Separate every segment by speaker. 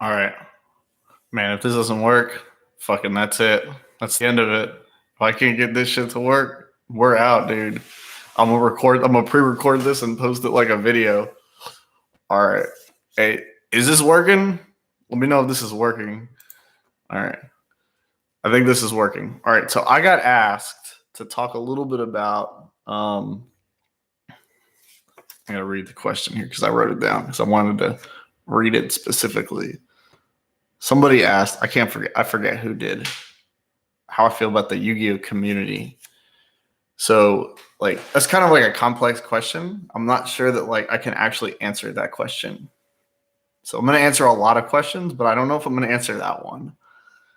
Speaker 1: All right, man. If this doesn't work, fucking that's it. That's the end of it. If I can't get this shit to work, we're out, dude. I'm gonna pre-record this and post it like a video. All right. Hey, is this working? Let me know if this is working. All right. I think this is working. All right. So I got asked to talk a little bit about. I gotta read the question here because I wrote it down because I wanted to read it specifically. Somebody asked. I forget who did. How I feel about the Yu-Gi-Oh community. So, like, that's kind of like a complex question. I'm not sure that like I can actually answer that question. So I'm going to answer a lot of questions, but I don't know if I'm going to answer that one.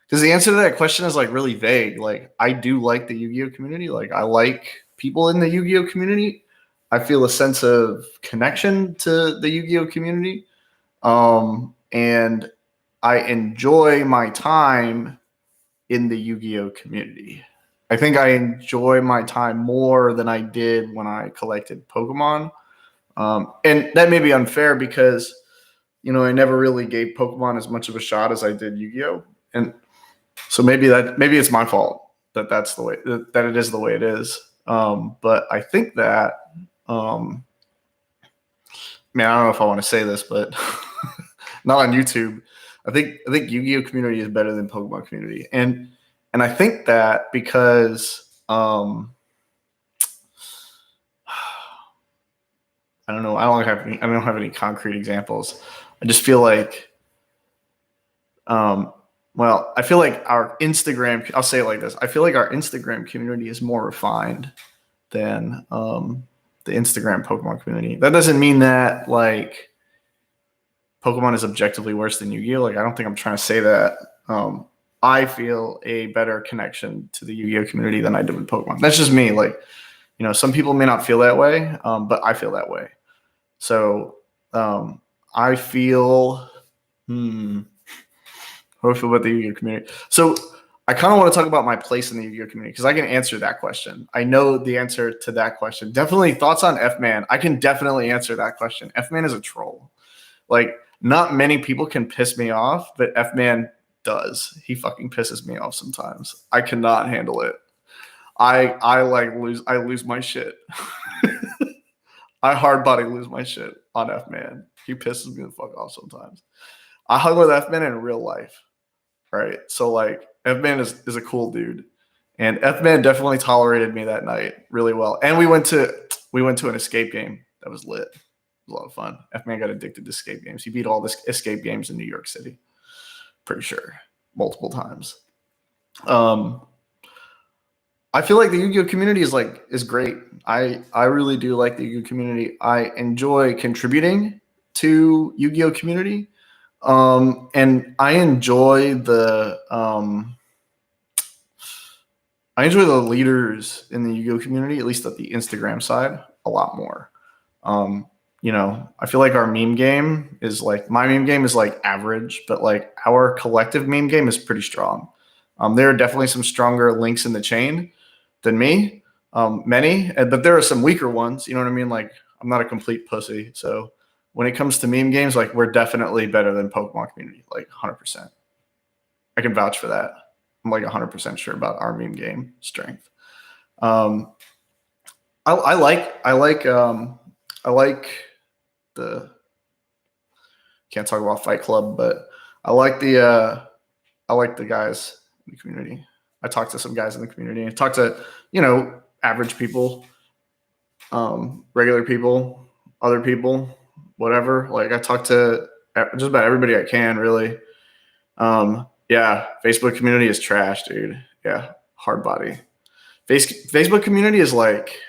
Speaker 1: Because the answer to that question is like really vague. Like, I do like the Yu-Gi-Oh community. Like, I like people in the Yu-Gi-Oh community. I feel a sense of connection to the Yu-Gi-Oh community. And I enjoy my time in the Yu-Gi-Oh community. I think I enjoy my time more than I did when I collected Pokemon. And that may be unfair because, I never really gave Pokemon as much of a shot as I did Yu-Gi-Oh. And so maybe it's my fault that's the way that it is the way it is. But I think that, man, I don't know if I want to say this, but not on YouTube. I think Yu-Gi-Oh community is better than Pokemon community, and I think that because I don't know. I don't have any concrete examples. I just feel like, I feel like our Instagram. I'll say it like this. I feel like our Instagram community is more refined than the Instagram Pokemon community. That doesn't mean that like Pokemon is objectively worse than Yu-Gi-Oh. Like, I don't think I'm trying to say that. I feel a better connection to the Yu-Gi-Oh community than I do with Pokemon. That's just me. Like, some people may not feel that way, but I feel that way. So I feel, how do I feel about the Yu-Gi-Oh community? So I kind of want to talk about my place in the Yu-Gi-Oh community because I can answer that question. I know the answer to that question. Definitely thoughts on F-Man. I can definitely answer that question. F-Man is a troll. Like, not many people can piss me off, but F-Man does. He fucking pisses me off sometimes. I cannot handle it. I lose my shit. I hard body lose my shit on F-Man. He pisses me the fuck off sometimes. I hug with F-Man in real life, right? So like F-Man is a cool dude, and F-Man definitely tolerated me that night really well. And we went to an escape game that was lit. It was a lot of fun. F-Man got addicted to escape games. He beat all the escape games in New York City, pretty sure, multiple times. I feel like the Yu-Gi-Oh community is great. I really do like the Yu-Gi-Oh community. I enjoy contributing to Yu-Gi-Oh community, and I enjoy the leaders in the Yu-Gi-Oh community, at least at the Instagram side, a lot more. I feel like our meme game is like my meme game is like average, but like our collective meme game is pretty strong. There are definitely some stronger links in the chain than me, many, but there are some weaker ones. You know what I mean? Like, I'm not a complete pussy. So when it comes to meme games, like, we're definitely better than Pokemon community, like 100%. I can vouch for that. I'm like 100% sure about our meme game strength. I like the, can't talk about Fight Club, but I like the guys in the community. I talked to some guys in the community. I talked to, average people, regular people, other people, whatever. Like, I talk to just about everybody I can, really. Yeah, Facebook community is trash, dude. Yeah, hard body. Facebook community is like,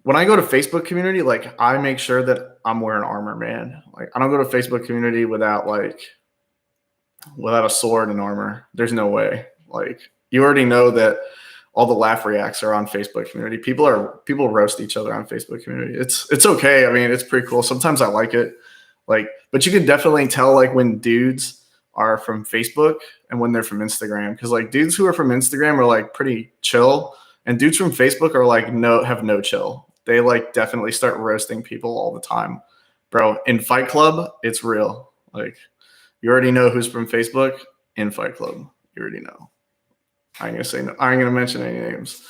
Speaker 1: when I go to Facebook community, like, I make sure that I'm wearing armor, man. Like, I don't go to Facebook community without a sword and armor. There's no way. Like, you already know that all the laugh reacts are on Facebook community. People roast each other on Facebook community. It's okay. I mean, it's pretty cool. Sometimes I like it. Like, but you can definitely tell like when dudes are from Facebook and when they're from Instagram. Because like dudes who are from Instagram are like pretty chill, and dudes from Facebook are like have no chill. They like definitely start roasting people all the time. bro, in Fight Club, it's real. Like, you already know who's from Facebook in Fight Club. You already know. I ain't gonna say no. I ain't gonna mention any names.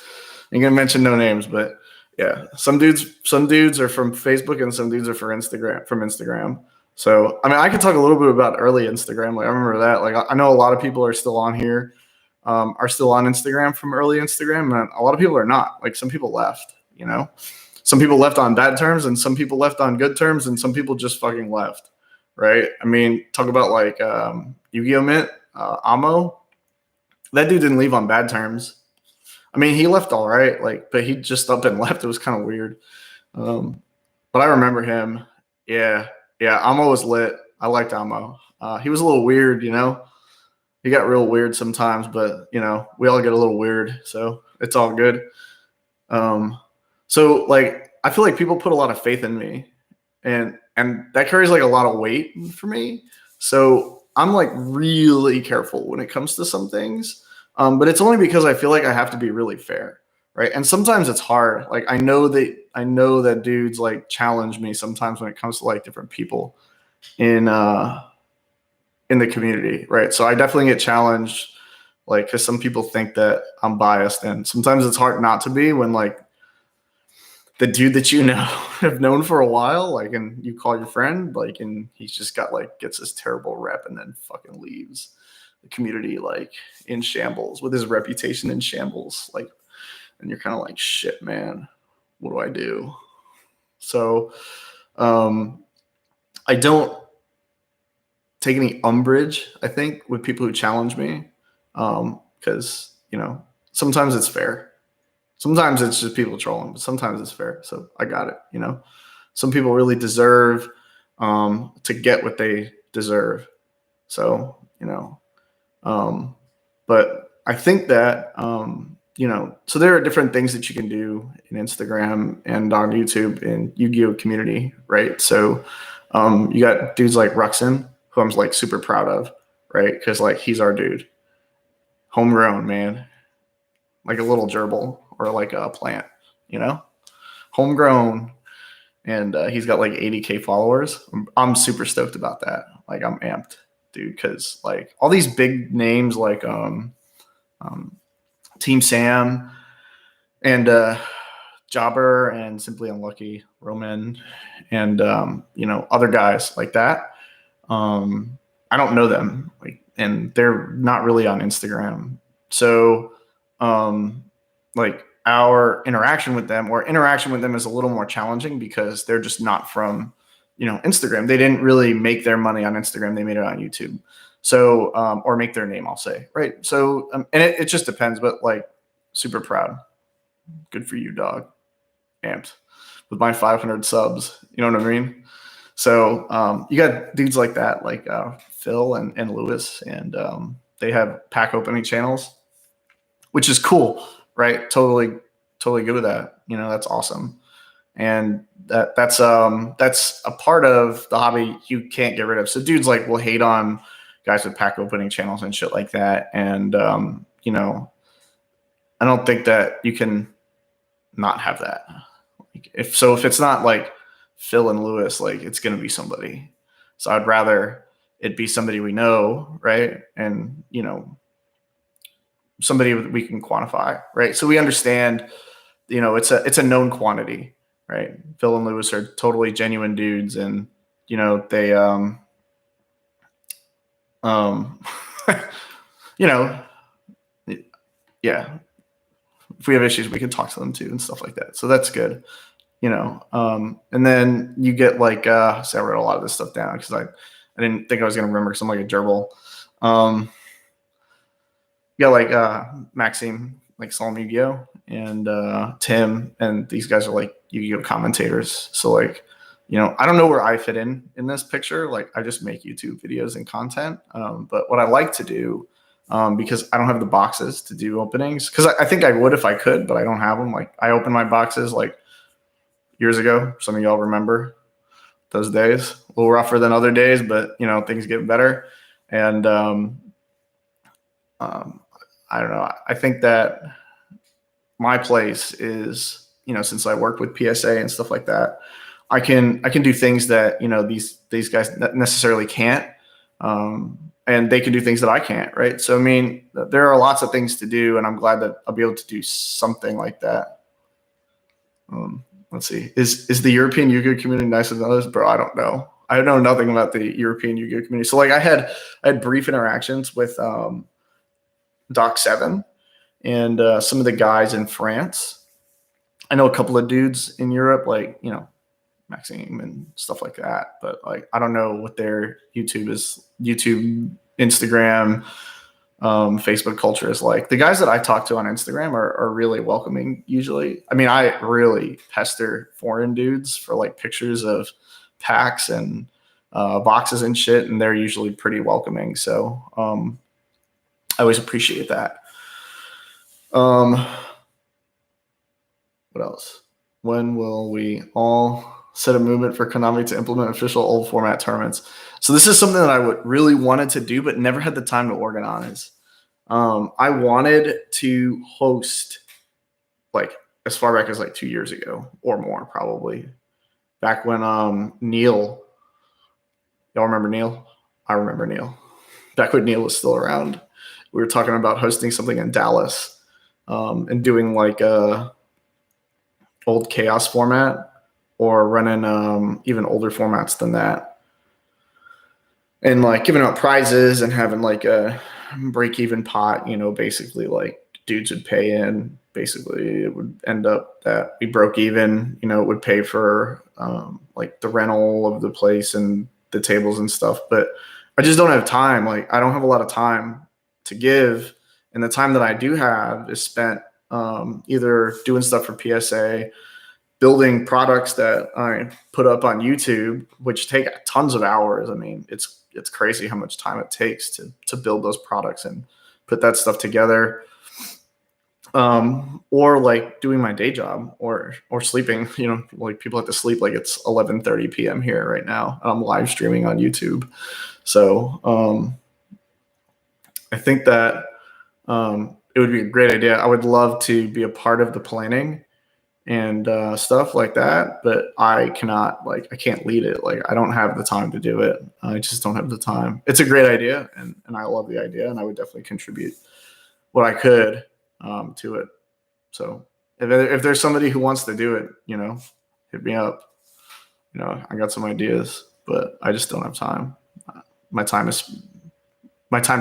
Speaker 1: I ain't gonna mention no names, but yeah, some dudes are from Facebook and some dudes are from Instagram. So I mean, I could talk a little bit about early Instagram. Like I remember that. Like I know a lot of people are still on here, are still on Instagram from early Instagram, and a lot of people are not. Like some people left. You know, some people left on bad terms, and some people left on good terms, and some people just fucking left. Right? I mean, talk about like Yugioh Mint, Amo. That dude didn't leave on bad terms. I mean, he left all right, like, but he just up and left. It was kind of weird. Um, but I remember him. Yeah, yeah. Amo was lit. I liked Amo. He was a little weird, you know. He got real weird sometimes, but you know, we all get a little weird, so it's all good. Um, so like, I feel like people put a lot of faith in me, and that carries like a lot of weight for me. So I'm like really careful when it comes to some things. But it's only because I feel like I have to be really fair, right? And sometimes it's hard. Like I know that dudes like challenge me sometimes when it comes to like different people in in the community, right? So I definitely get challenged, like because some people think that I'm biased, and sometimes it's hard not to be when like the dude that you know have known for a while, like, and you call your friend, like, and he's just got like gets this terrible rep and then fucking leaves the community like in shambles with his reputation in shambles, like, and you're kind of like, shit, man, what do I do? So, I don't take any umbrage, I think, with people who challenge me, because you know sometimes it's fair. Sometimes it's just people trolling, but sometimes it's fair. So I got it. You know, some people really deserve to get what they deserve. So you know, but I think that you know, so there are different things that you can do in Instagram and on YouTube in Yu-Gi-Oh community, right? So you got dudes like Ruxin, who I'm like super proud of, right? Because like he's our dude, homegrown man, like a little gerbil or like a plant, you know, homegrown, and he's got like 80K followers. I'm super stoked about that. Like I'm amped, dude, because like all these big names like Team Sam and Jobber and Simply Unlucky, Roman, and you know other guys like that. I don't know them, like, and they're not really on Instagram. So, like our interaction with them or interaction with them is a little more challenging because they're just not from, you know, Instagram. They didn't really make their money on Instagram. They made it on YouTube. So, or make their name, I'll say, right. So, and it just depends, but like super proud. Good for you, dog. Amped with my 500 subs. You know what I mean? So you got dudes like that, like Phil and Lewis, and they have pack opening channels, which is cool, right? Totally good with that. You know, that's awesome, and that's a part of the hobby you can't get rid of. So dudes like will hate on guys with pack opening channels and shit like that, and you know, I don't think that you can not have that. If it's not like Phil and Lewis, like it's gonna be somebody. So I'd rather it be somebody we know, right? And you know, somebody that we can quantify, right? So we understand, you know, it's a known quantity, right? Phil and Lewis are totally genuine dudes, and you know they um you know, yeah. If we have issues, we can talk to them too and stuff like that. So that's good. You know, and then you get like so I wrote a lot of this stuff down because I didn't think I was gonna remember because I'm like a gerbil. You got like Maxime, like Salam Yugioh, and Tim, and these guys are like Yu-Gi-Oh commentators. So like, you know, I don't know where I fit in this picture. Like I just make YouTube videos and content. But what I like to do, because I don't have the boxes to do openings, because I think I would if I could, but I don't have them. Like I open my boxes like years ago. Some of y'all remember those days. A little rougher than other days, but you know things get better. And I don't know. I think that my place is, you know, since I work with PSA and stuff like that, I can do things that, these guys necessarily can't. And they can do things that I can't, right? So, I mean, there are lots of things to do, and I'm glad that I'll be able to do something like that. Let's see. Is the European Yu-Gi-Oh community nicer than others? Bro, I don't know. I know nothing about the European Yu-Gi-Oh community. So, like, I had brief interactions with Doc 7 and some of the guys in France. I know a couple of dudes in Europe, like, Maxime and stuff like that. But, like, I don't know what their YouTube, Instagram, Facebook culture is like. The guys that I talk to on Instagram are really welcoming usually. I mean, I really pester foreign dudes for like pictures of packs and boxes and shit, and they're usually pretty welcoming. So I always appreciate that. What else? When will we all set a movement for Konami to implement official old format tournaments? So this is something that I would really wanted to do, but never had the time to organize. I wanted to host, like, as far back as like 2 years ago or more, probably back when Neil, y'all remember Neil? I remember Neil. Back when Neil was still around, we were talking about hosting something in Dallas and doing like a old chaos format or running even older formats than that, and like giving out prizes and having like a break-even pot. Basically, like, dudes would pay in. Basically, it would end up that we broke even. It would pay for like the rental of the place and the tables and stuff. But I just don't have time. Like, I don't have a lot of time to give, and the time that I do have is spent either doing stuff for PSA, building products that I put up on YouTube, which take tons of hours. I mean, it's crazy how much time it takes to build those products and put that stuff together. Or like doing my day job or sleeping. Like, people have to sleep. Like, it's 11:30 p.m. here right now. I'm live streaming on YouTube. So I think that it would be a great idea. I would love to be a part of the planning and stuff like that, but I can't lead it. Like, I don't have the time to do it. I just don't have the time. It's a great idea, and I love the idea, and I would definitely contribute what I could to it. So if there's somebody who wants to do it, hit me up. I got some ideas, but I just don't have time. My time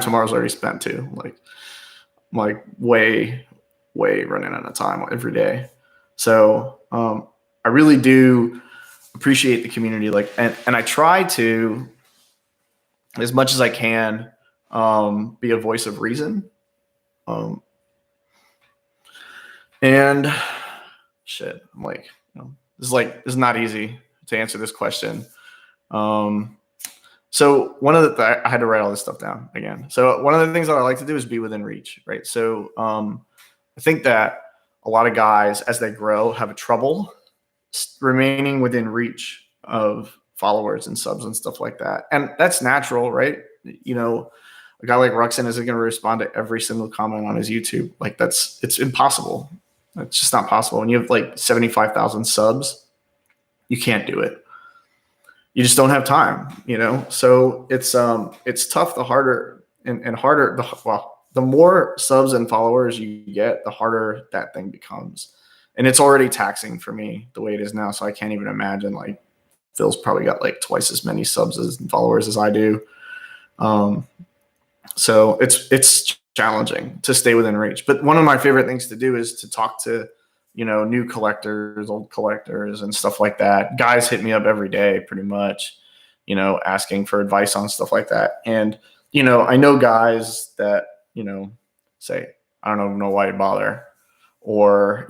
Speaker 1: tomorrow's already spent too. Like way running out of time every day. So I really do appreciate the community, like, and I try to, as much as I can, be a voice of reason. And shit, I'm like, this is not easy to answer this question. So I had to write all this stuff down again. So one of the things that I like to do is be within reach, right? So I think that a lot of guys, as they grow, have trouble remaining within reach of followers and subs and stuff like that. And that's natural, right? A guy like Ruxin isn't going to respond to every single comment on his YouTube. Like, it's impossible. It's just not possible. When you have like 75,000 subs, you can't do it. You just don't have time, So it's tough. The harder and harder, the more subs and followers you get, the harder that thing becomes. And it's already taxing for me the way it is now. So I can't even imagine, like, Phil's probably got like twice as many subs and followers as I do. So it's challenging to stay within reach. But one of my favorite things to do is to talk to, new collectors, old collectors and stuff like that. Guys hit me up every day pretty much, asking for advice on stuff like that. And, I know guys that, say, I don't know why you bother, or,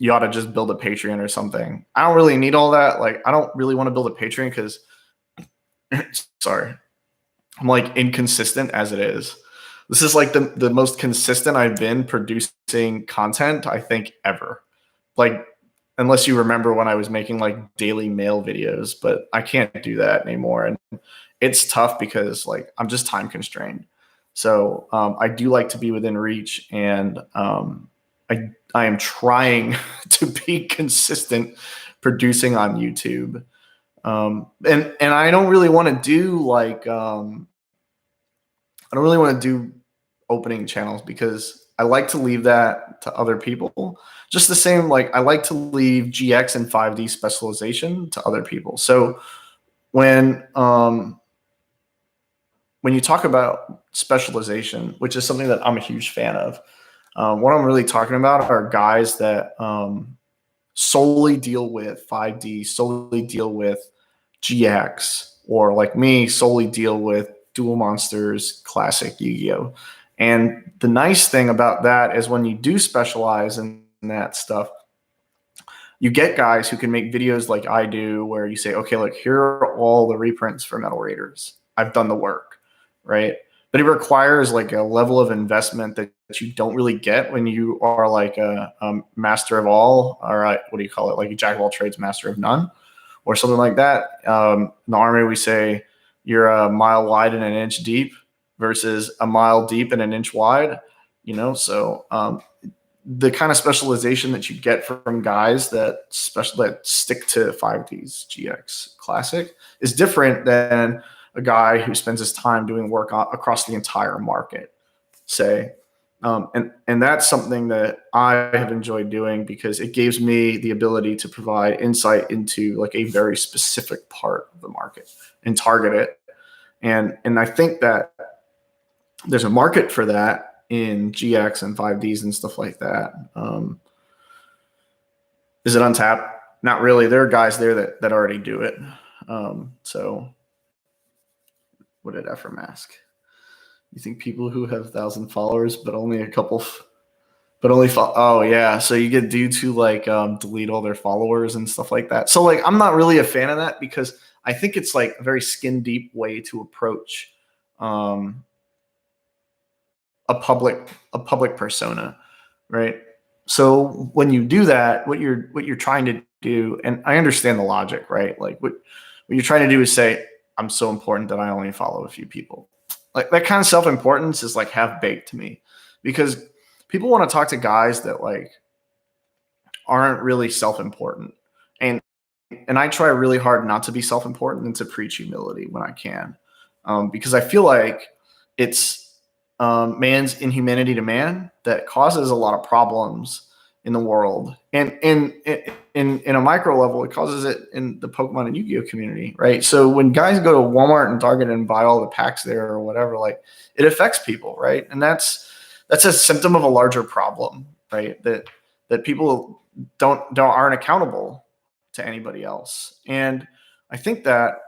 Speaker 1: you ought to just build a Patreon or something. I don't really need all that. Like, I don't really want to build a Patreon because sorry, I'm like inconsistent as it is. This is like the most consistent I've been producing content, I think, ever. Like, unless you remember when I was making like daily mail videos, but I can't do that anymore. And it's tough because, like, I'm just time constrained. So I do like to be within reach, and I am trying to be consistent producing on YouTube. And I don't really want to do like I don't really want to do opening channels because I like to leave that to other people. Just the same, like I like to leave GX and 5D specialization to other people. So when you talk about specialization, which is something that I'm a huge fan of, what I'm really talking about are guys that solely deal with 5D, solely deal with GX, or like me, solely deal with Duel Monsters, classic Yu-Gi-Oh. And the nice thing about that is when you do specialize in that stuff, you get guys who can make videos like I do, where you say, okay, look, here are all the reprints for Metal Raiders. I've done the work, right? But it requires like a level of investment that you don't really get when you are like a master of all, or what do you call it? Like a jack of all trades, master of none, or something like that. In the Army, we say you're a mile wide and an inch deep versus a mile deep and an inch wide, so the kind of specialization that you get from guys that stick to 5Ds GX Classic is different than a guy who spends his time doing work across the entire market, say. And that's something that I have enjoyed doing because it gives me the ability to provide insight into like a very specific part of the market and target it. And I think that there's a market for that in GX and 5Ds and stuff like that. Is it untapped? Not really. There are guys there that already do it. So what did Ephraim ask? You think people who have 1,000 followers, but only a couple, oh yeah. So you get dudes who like delete all their followers and stuff like that. So like, I'm not really a fan of that because I think it's like a very skin deep way to approach a public persona, right? So when you do that, what you're trying to do, and I understand the logic, right? Like what you're trying to do is say, I'm so important that I only follow a few people. Like that kind of self-importance is like half baked to me, because people want to talk to guys that like aren't really self-important. And I try really hard not to be self-important and to preach humility when I can, because I feel like it's man's inhumanity to man that causes a lot of problems in the world, and in a micro level, it causes it in the Pokemon and Yu-Gi-Oh community, right? So when guys go to Walmart and Target and buy all the packs there or whatever, like it affects people, right? And that's a symptom of a larger problem, right? That people aren't accountable to anybody else. And I think that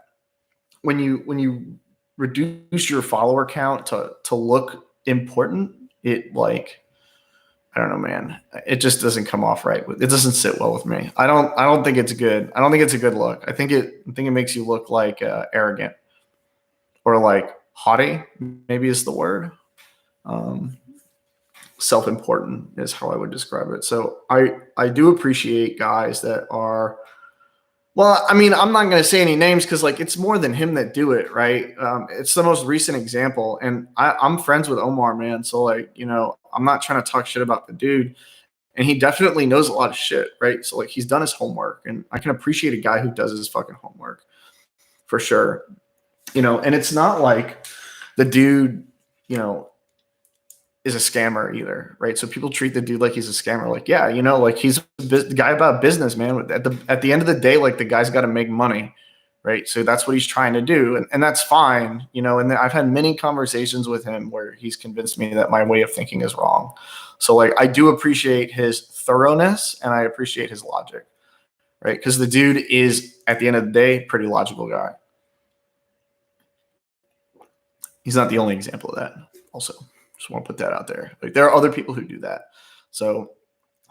Speaker 1: when you reduce your follower count to look important, it like, I don't know, man, it just doesn't come off right. It doesn't sit well with me. I don't think it's good. I don't think it's a good look. I think it makes you look like arrogant or like haughty, maybe is the word. Self-important is how I would describe it. So I do appreciate guys that are, well, I mean, I'm not going to say any names because like it's more than him that do it, right? It's the most recent example, and I'm friends with Omar, man. So like, I'm not trying to talk shit about the dude, and he definitely knows a lot of shit, right? So like, he's done his homework, and I can appreciate a guy who does his fucking homework for sure, And it's not like the dude, is a scammer either, right? So people treat the dude like he's a scammer. Like, yeah, like he's a guy about business, man. At the end of the day, like the guy's got to make money, right? So that's what he's trying to do, and that's fine, And I've had many conversations with him where he's convinced me that my way of thinking is wrong. So like, I do appreciate his thoroughness and I appreciate his logic, right? Because the dude is, at the end of the day, pretty logical guy. He's not the only example of that. Also, just want to put that out there. Like there are other people who do that. So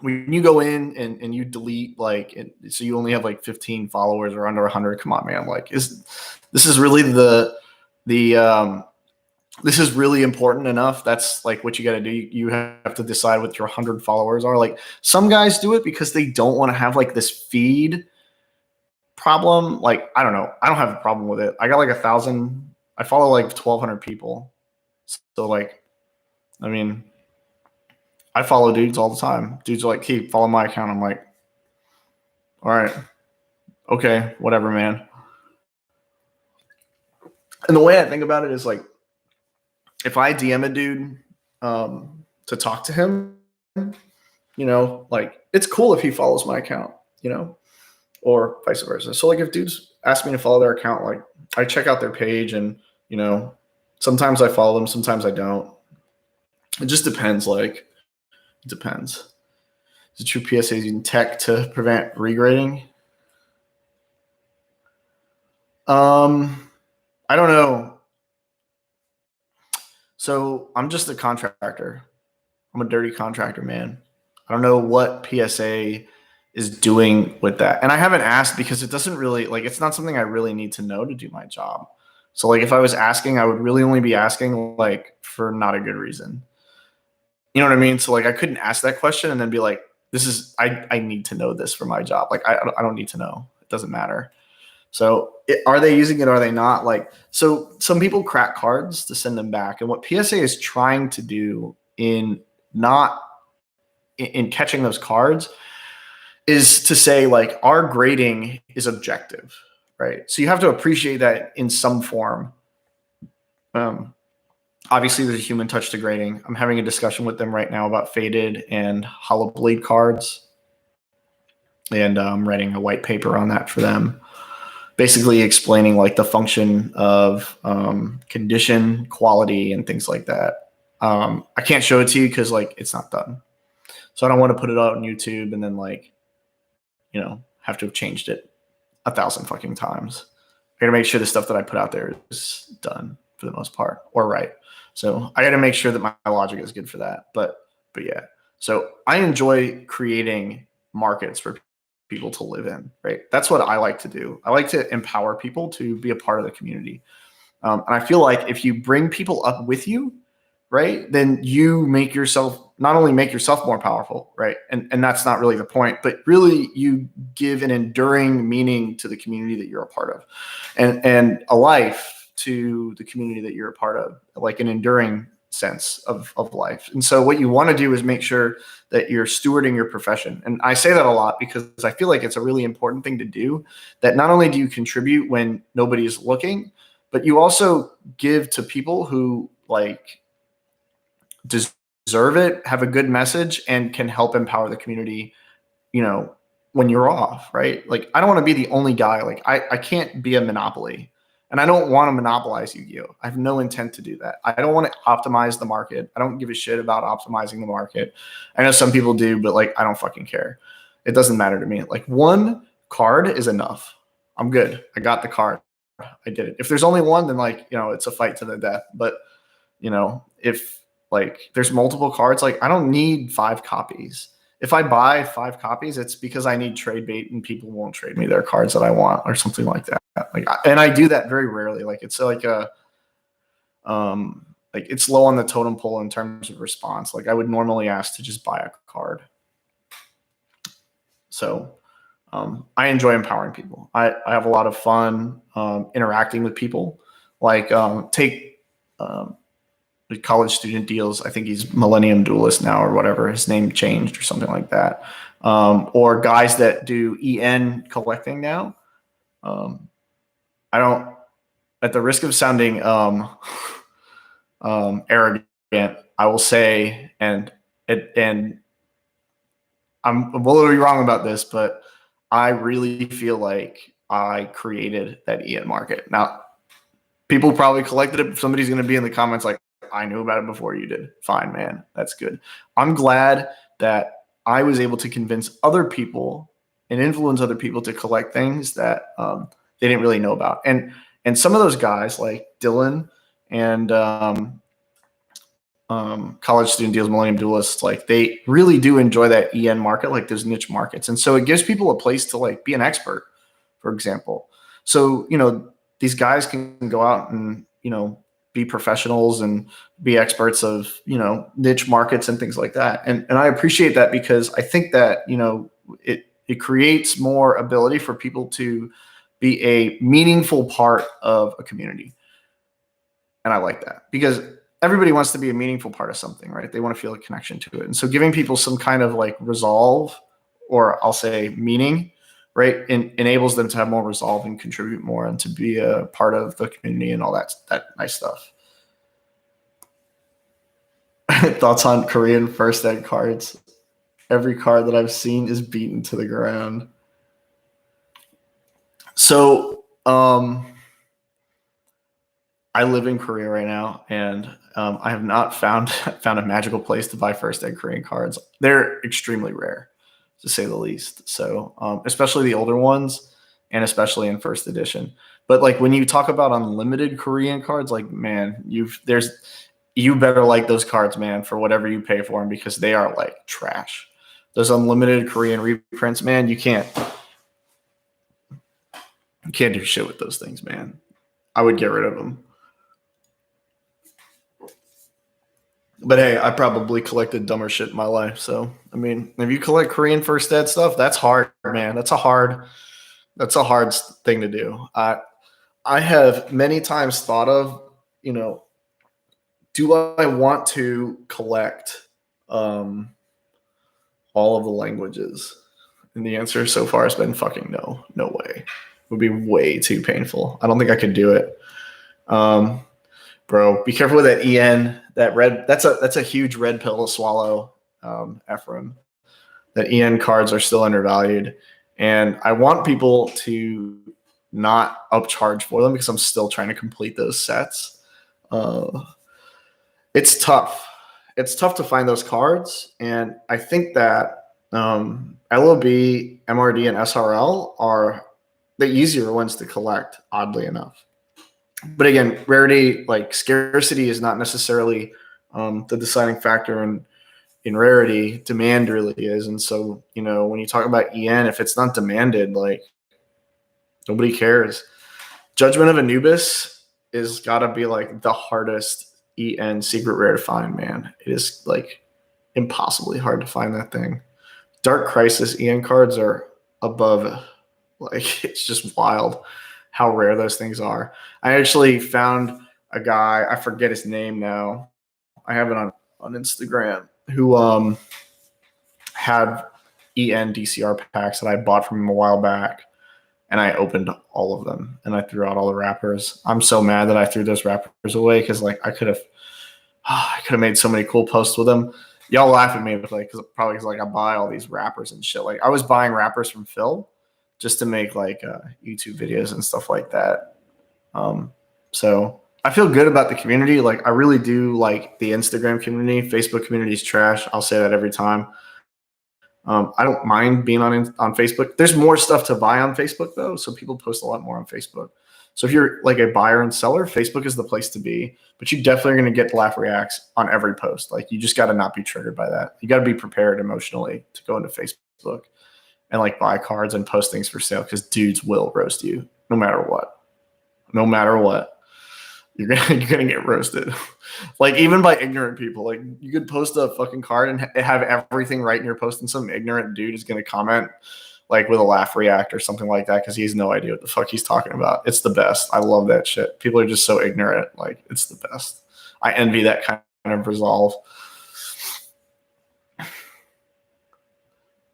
Speaker 1: when you go in and you delete so you only have like 15 followers or under 100, come on, man. Like this is really this is really important enough. That's like what you got to do. You have to decide what your 100 followers are. Like some guys do it because they don't want to have like this feed problem. Like, I don't know. I don't have a problem with it. I got like 1,000. I follow like 1,200 people. So like, I mean, I follow dudes all the time. Dudes are like, "Keep follow my account." I'm like, all right. okay, whatever, man. And the way I think about it is like, if I DM a dude to talk to him, like it's cool if he follows my account, or vice versa. So like if dudes ask me to follow their account, like I check out their page and, sometimes I follow them, sometimes I don't. It just depends. Like, it depends. Is it true PSA is using tech to prevent regrading? I don't know. So I'm just a contractor. I'm a dirty contractor, man. I don't know what PSA is doing with that. And I haven't asked because it doesn't really, like, it's not something I really need to know to do my job. So like if I was asking, I would really only be asking like for not a good reason. You know what I mean? So like I couldn't ask that question and then be like, I need to know this for my job. Like I don't need to know. It doesn't matter. So are they using it? Or are they not? Like, so some people crack cards to send them back. And what PSA is trying to do in not in catching those cards is to say like our grading is objective, right? So you have to appreciate that in some form. Obviously, there's a human touch to grading. I'm having a discussion with them right now about faded and hollow bleed cards, and I'm writing a white paper on that for them, basically explaining like the function of condition, quality, and things like that. I can't show it to you because like it's not done, so I don't want to put it out on YouTube and then like, have to have changed it 1,000 fucking times. I gotta make sure the stuff that I put out there is done for the most part, or right. So I got to make sure that my logic is good for that. But yeah. So I enjoy creating markets for people to live in, right? That's what I like to do. I like to empower people to be a part of the community. And I feel like if you bring people up with you, right, then you not only make yourself more powerful, right? And that's not really the point, but really you give an enduring meaning to the community that you're a part of, and a life to the community that you're a part of, like an enduring sense of life. And so what you want to do is make sure that you're stewarding your profession. And I say that a lot because I feel like it's a really important thing to do, that not only do you contribute when nobody's looking, but you also give to people who like deserve it, have a good message, and can help empower the community, when you're off, right? Like, I don't want to be the only guy. Like, I can't be a monopoly, and I don't want to monopolize Yu-Gi-Oh! I have no intent to do that. I don't want to optimize the market. I don't give a shit about optimizing the market. I know some people do, but like, I don't fucking care. It doesn't matter to me. Like, one card is enough. I'm good. I got the card. I did it. If there's only one, then like, it's a fight to the death. But if like there's multiple cards, like I don't need 5 copies. If I buy 5 copies, it's because I need trade bait and people won't trade me their cards that I want or something like that. And I do that very rarely. Like it's like like it's low on the totem pole in terms of response. Like I would normally ask to just buy a card. So I enjoy empowering people. I have a lot of fun interacting with people. Like take college student deals. I think he's Millennium Duelist now or whatever. His name changed or something like that. Or guys that do EN collecting now. I don't, at the risk of sounding arrogant, I will say, and I'm a little wrong about this, but I really feel like I created that EN market. Now, people probably collected it. Somebody's going to be in the comments like, I knew about it before you did. Fine, man. That's good. I'm glad that I was able to convince other people and influence other people to collect things that they didn't really know about. And some of those guys like Dylan and college student deals, Millennium Duelists, like they really do enjoy that EN market, like those niche markets. And so it gives people a place to like be an expert, for example. So, these guys can go out and, be professionals and be experts of, niche markets and things like that. And I appreciate that because I think that, it creates more ability for people to be a meaningful part of a community. And I like that because everybody wants to be a meaningful part of something, right? They want to feel a connection to it. And so giving people some kind of like resolve, or I'll say meaning, right? Enables them to have more resolve and contribute more and to be a part of the community and all that nice stuff. Thoughts on Korean first ed cards? Every card that I've seen is beaten to the ground. So, I live in Korea right now, and I have not found a magical place to buy first ed Korean cards. They're extremely rare, to say the least. So, especially the older ones, and especially in first edition. But like when you talk about unlimited Korean cards, like man, you better like those cards, man, for whatever you pay for them, because they are like trash. Those unlimited Korean reprints, man, you can't do shit with those things, man. I would get rid of them. But hey, I probably collected dumber shit in my life. So I mean, if you collect Korean first ed stuff, that's hard, man. That's a hard thing to do. I have many times thought of, do I want to collect all of the languages? And the answer so far has been fucking no. No way. It would be way too painful. I don't think I could do it. Bro, be careful with that EN. That's a huge red pill to swallow, Ephraim. That EN cards are still undervalued. And I want people to not upcharge for them because I'm still trying to complete those sets. It's tough. It's tough to find those cards. And I think that LOB, MRD, and SRL are the easier ones to collect, oddly enough. But again, rarity, like scarcity, is not necessarily the deciding factor in rarity. Demand really is. And so, when you talk about EN, if it's not demanded, like nobody cares. Judgment of Anubis is got to be like the hardest EN secret rare to find, man. It is like impossibly hard to find that thing. Dark Crisis EN cards are above, like it's just wild how rare those things are. I actually found a guy, I forget his name now. I have it on Instagram, who had EN DCR packs that I bought from him a while back, and I opened all of them and I threw out all the wrappers. I'm so mad that I threw those wrappers away because like I could have made so many cool posts with them. Y'all laugh at me like because like I buy all these wrappers and shit. Like I was buying wrappers from Phil just to make like YouTube videos and stuff like that. So I feel good about the community. Like I really do like the Instagram community. Facebook community is trash. I'll say that every time. I don't mind being on Facebook. There's more stuff to buy on Facebook though, so people post a lot more on Facebook. So if you're like a buyer and seller, Facebook is the place to be. But you definitely are going to get laugh reacts on every post. Like you just got to not be triggered by that. You got to be prepared emotionally to go into Facebook and like buy cards and post things for sale, because dudes will roast you no matter what. No matter what. You're gonna get roasted. Like even by ignorant people. Like you could post a fucking card and have everything right in your post, and some ignorant dude is gonna comment like with a laugh react or something like that because he has no idea what the fuck he's talking about. It's the best. I love that shit. People are just so ignorant. Like it's the best. I envy that kind of resolve.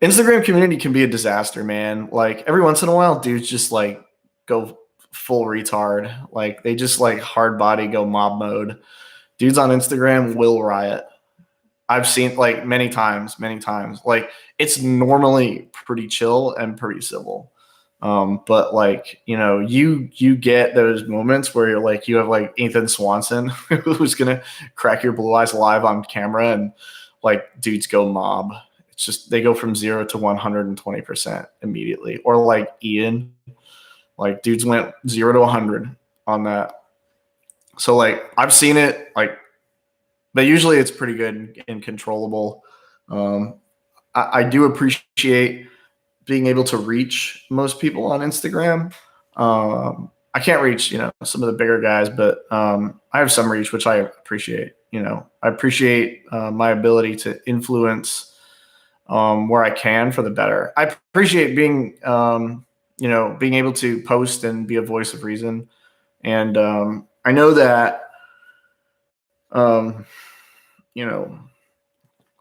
Speaker 1: Instagram community can be a disaster, man. Like every once in a while, dudes just like go full retard. Like they just like hard body go mob mode. Dudes on Instagram will riot. I've seen like many times. Like it's normally pretty chill and pretty civil. But like, you get those moments where you're like, you have like Ethan Swanson who's going to crack your blue eyes live on camera, and like dudes go mob. It's just, they go from 0 to 120% immediately. Or like Ian, like dudes went 0 to 100 on that. So like I've seen it, like, but usually it's pretty good and controllable. I do appreciate being able to reach most people on Instagram. I can't reach, some of the bigger guys, but I have some reach, which I appreciate. I appreciate my ability to influence where I can for the better. I appreciate being, being able to post and be a voice of reason. And I know that,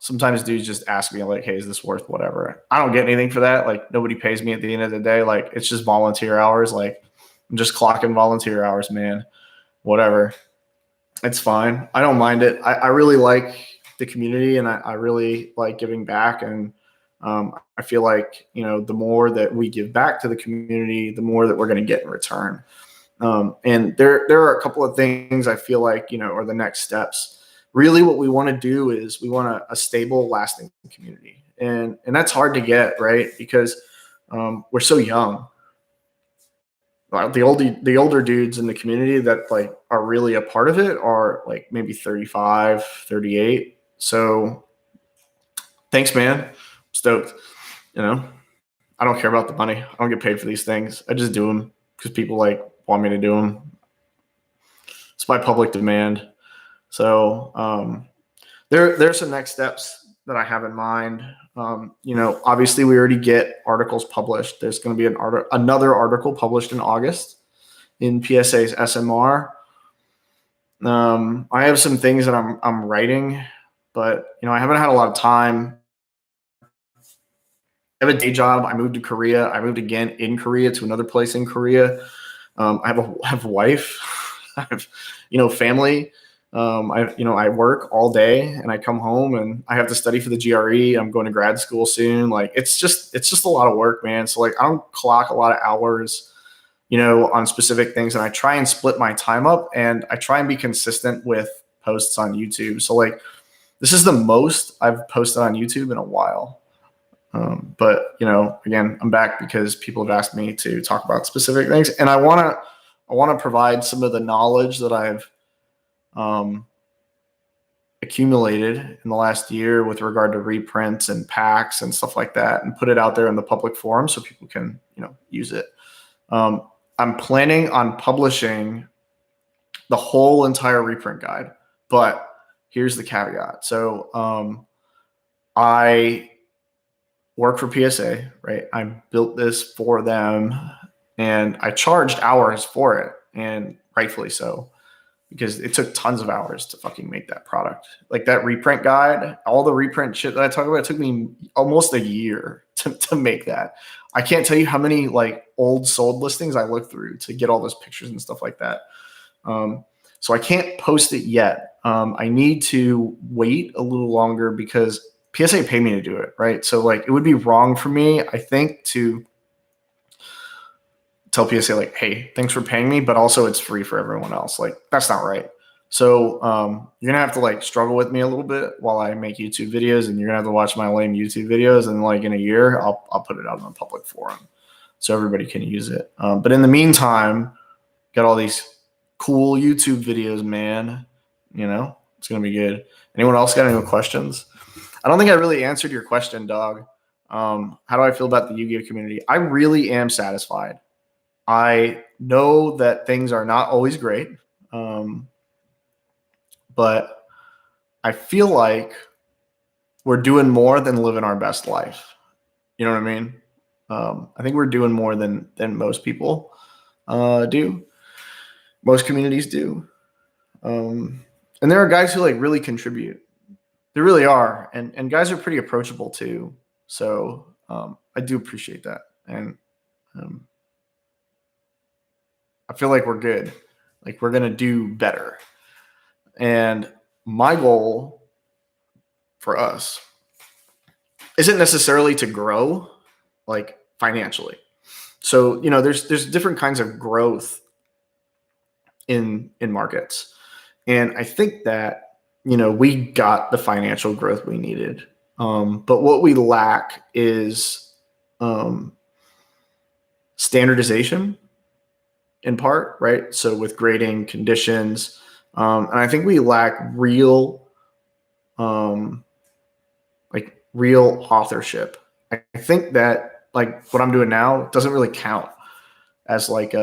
Speaker 1: sometimes dudes just ask me like, hey, is this worth whatever? I don't get anything for that. Like nobody pays me at the end of the day. Like it's just volunteer hours. Like I'm just clocking volunteer hours, man. Whatever. It's fine. I don't mind it. I really like the community and I really like giving back. And I feel like, the more that we give back to the community, the more that we're going to get in return. And there are a couple of things I feel like, are the next steps. Really what we want to do is we want a stable, lasting community. And that's hard to get, right? Because we're so young. The older dudes in the community that like are really a part of it are like maybe 35, 38. So thanks, man. I'm stoked. I don't care about the money. I don't get paid for these things. I just do them because people like want me to do them. It's by public demand. So there's some next steps that I have in mind. Obviously we already get articles published. There's going to be another article published in August in PSA's SMR. I have some things that I'm writing, but I haven't had a lot of time. I have a day job. I moved to Korea. I moved again in Korea to another place in Korea. I have a wife. I have family. I work all day and I come home and I have to study for the GRE. I'm going to grad school soon. Like it's just a lot of work, man. So like I don't clock a lot of hours, on specific things, and I try and split my time up and I try and be consistent with posts on YouTube. So like this is the most I've posted on YouTube in a while. But again, I'm back because people have asked me to talk about specific things, and I want to provide some of the knowledge that I've accumulated in the last year with regard to reprints and packs and stuff like that, and put it out there in the public forum so people can, use it. I'm planning on publishing the whole entire reprint guide, but here's the caveat. So I work for PSA, right? I built this for them and I charged hours for it, and rightfully so, because it took tons of hours to fucking make that product. Like that reprint guide, all the reprint shit that I talk about, it took me almost a year to make that. I can't tell you how many like old sold listings I looked through to get all those pictures and stuff like that. So I can't post it yet. I need to wait a little longer because PSA paid me to do it, right? So like it would be wrong for me, I think, to tell PSA like, hey, thanks for paying me, but also it's free for everyone else. Like that's not right. So you're gonna have to like struggle with me a little bit while I make YouTube videos, and you're gonna have to watch my lame YouTube videos. And like in a year, I'll put it out on a public forum so everybody can use it. But in the meantime, got all these cool YouTube videos, man. It's gonna be good. Anyone else got any questions? I don't think I really answered your question, dog. How do I feel about the Yu-Gi-Oh community? I really am satisfied. I know that things are not always great, but I feel like we're doing more than living our best life. You know what I mean? I think we're doing more than most people do. Most communities do. And there are guys who like really contribute. There really are. And guys are pretty approachable too. So I do appreciate that. And I feel like we're good. Like we're going to do better. And my goal for us isn't necessarily to grow like financially. So, there's different kinds of growth in markets. And I think that, we got the financial growth we needed. But what we lack is standardization in part, right? So with grading conditions, and I think we lack real authorship. I think that like what I'm doing now doesn't really count as like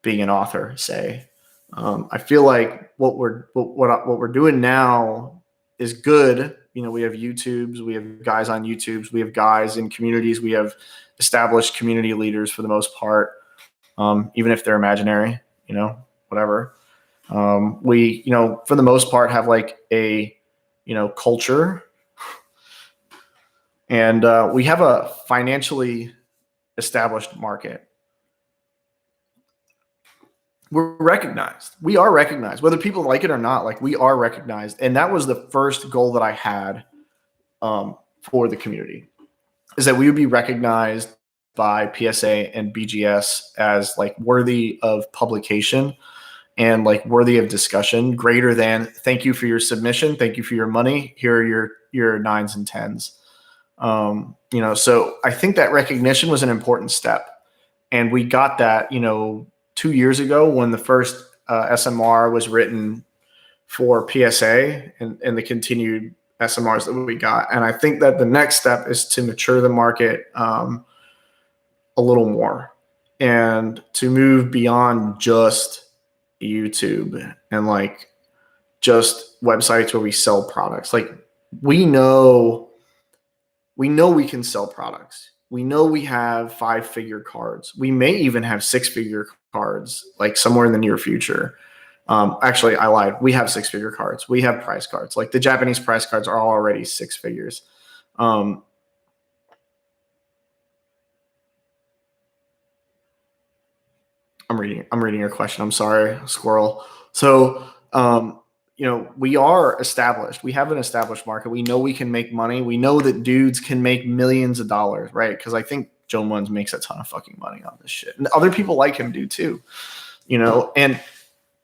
Speaker 1: being an author, say. I feel like what we're doing now is good. We have YouTubes, we have guys on YouTubes, we have guys in communities, we have established community leaders for the most part, even if they're imaginary, whatever. We, for the most part, have like a culture. And we have a financially established market. We're recognized. We are recognized, whether people like it or not. Like, we are recognized, and that was the first goal that I had for the community, is that we would be recognized by PSA and BGS as like worthy of publication and like worthy of discussion, greater than thank you for your submission, thank you for your money, here are your 9s and 10s. So I think that recognition was an important step, and we got that 2 years ago when the first SMR was written for PSA, and the continued SMRs that we got. And I think that the next step is to mature the market a little more, and to move beyond just YouTube and like just websites where we sell products. Like, we know we can sell products. We know we have 5-figure cards. We may even have 6-figure cards, like somewhere in the near future. Actually, I lied. We have 6-figure cards. We have price cards. Like, the Japanese price cards are already 6 figures. I'm reading your question. I'm sorry, squirrel. So, we are established. We have an established market. We know we can make money. We know that dudes can make millions of dollars, right? Because I think Joe Muns makes a ton of fucking money on this shit. And other people like him do too, and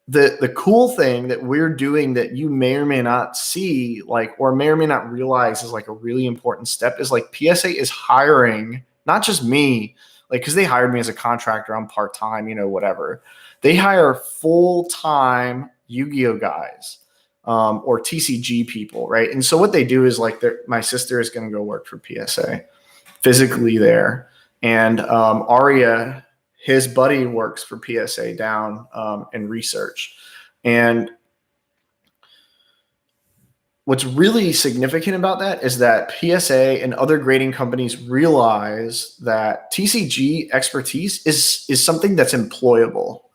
Speaker 1: the cool thing that we're doing that you may or may not see, like, or may or may not realize is like a really important step, is like PSA is hiring, not just me, like, because they hired me as a contractor. I'm part-time, whatever. They hire full-time Yugioh guys, or TCG people, right? And so what they do is like, my sister is going to go work for PSA physically there. And Arya, his buddy, works for PSA down in research. And what's really significant about that is that PSA and other grading companies realize that TCG expertise is something that's employable,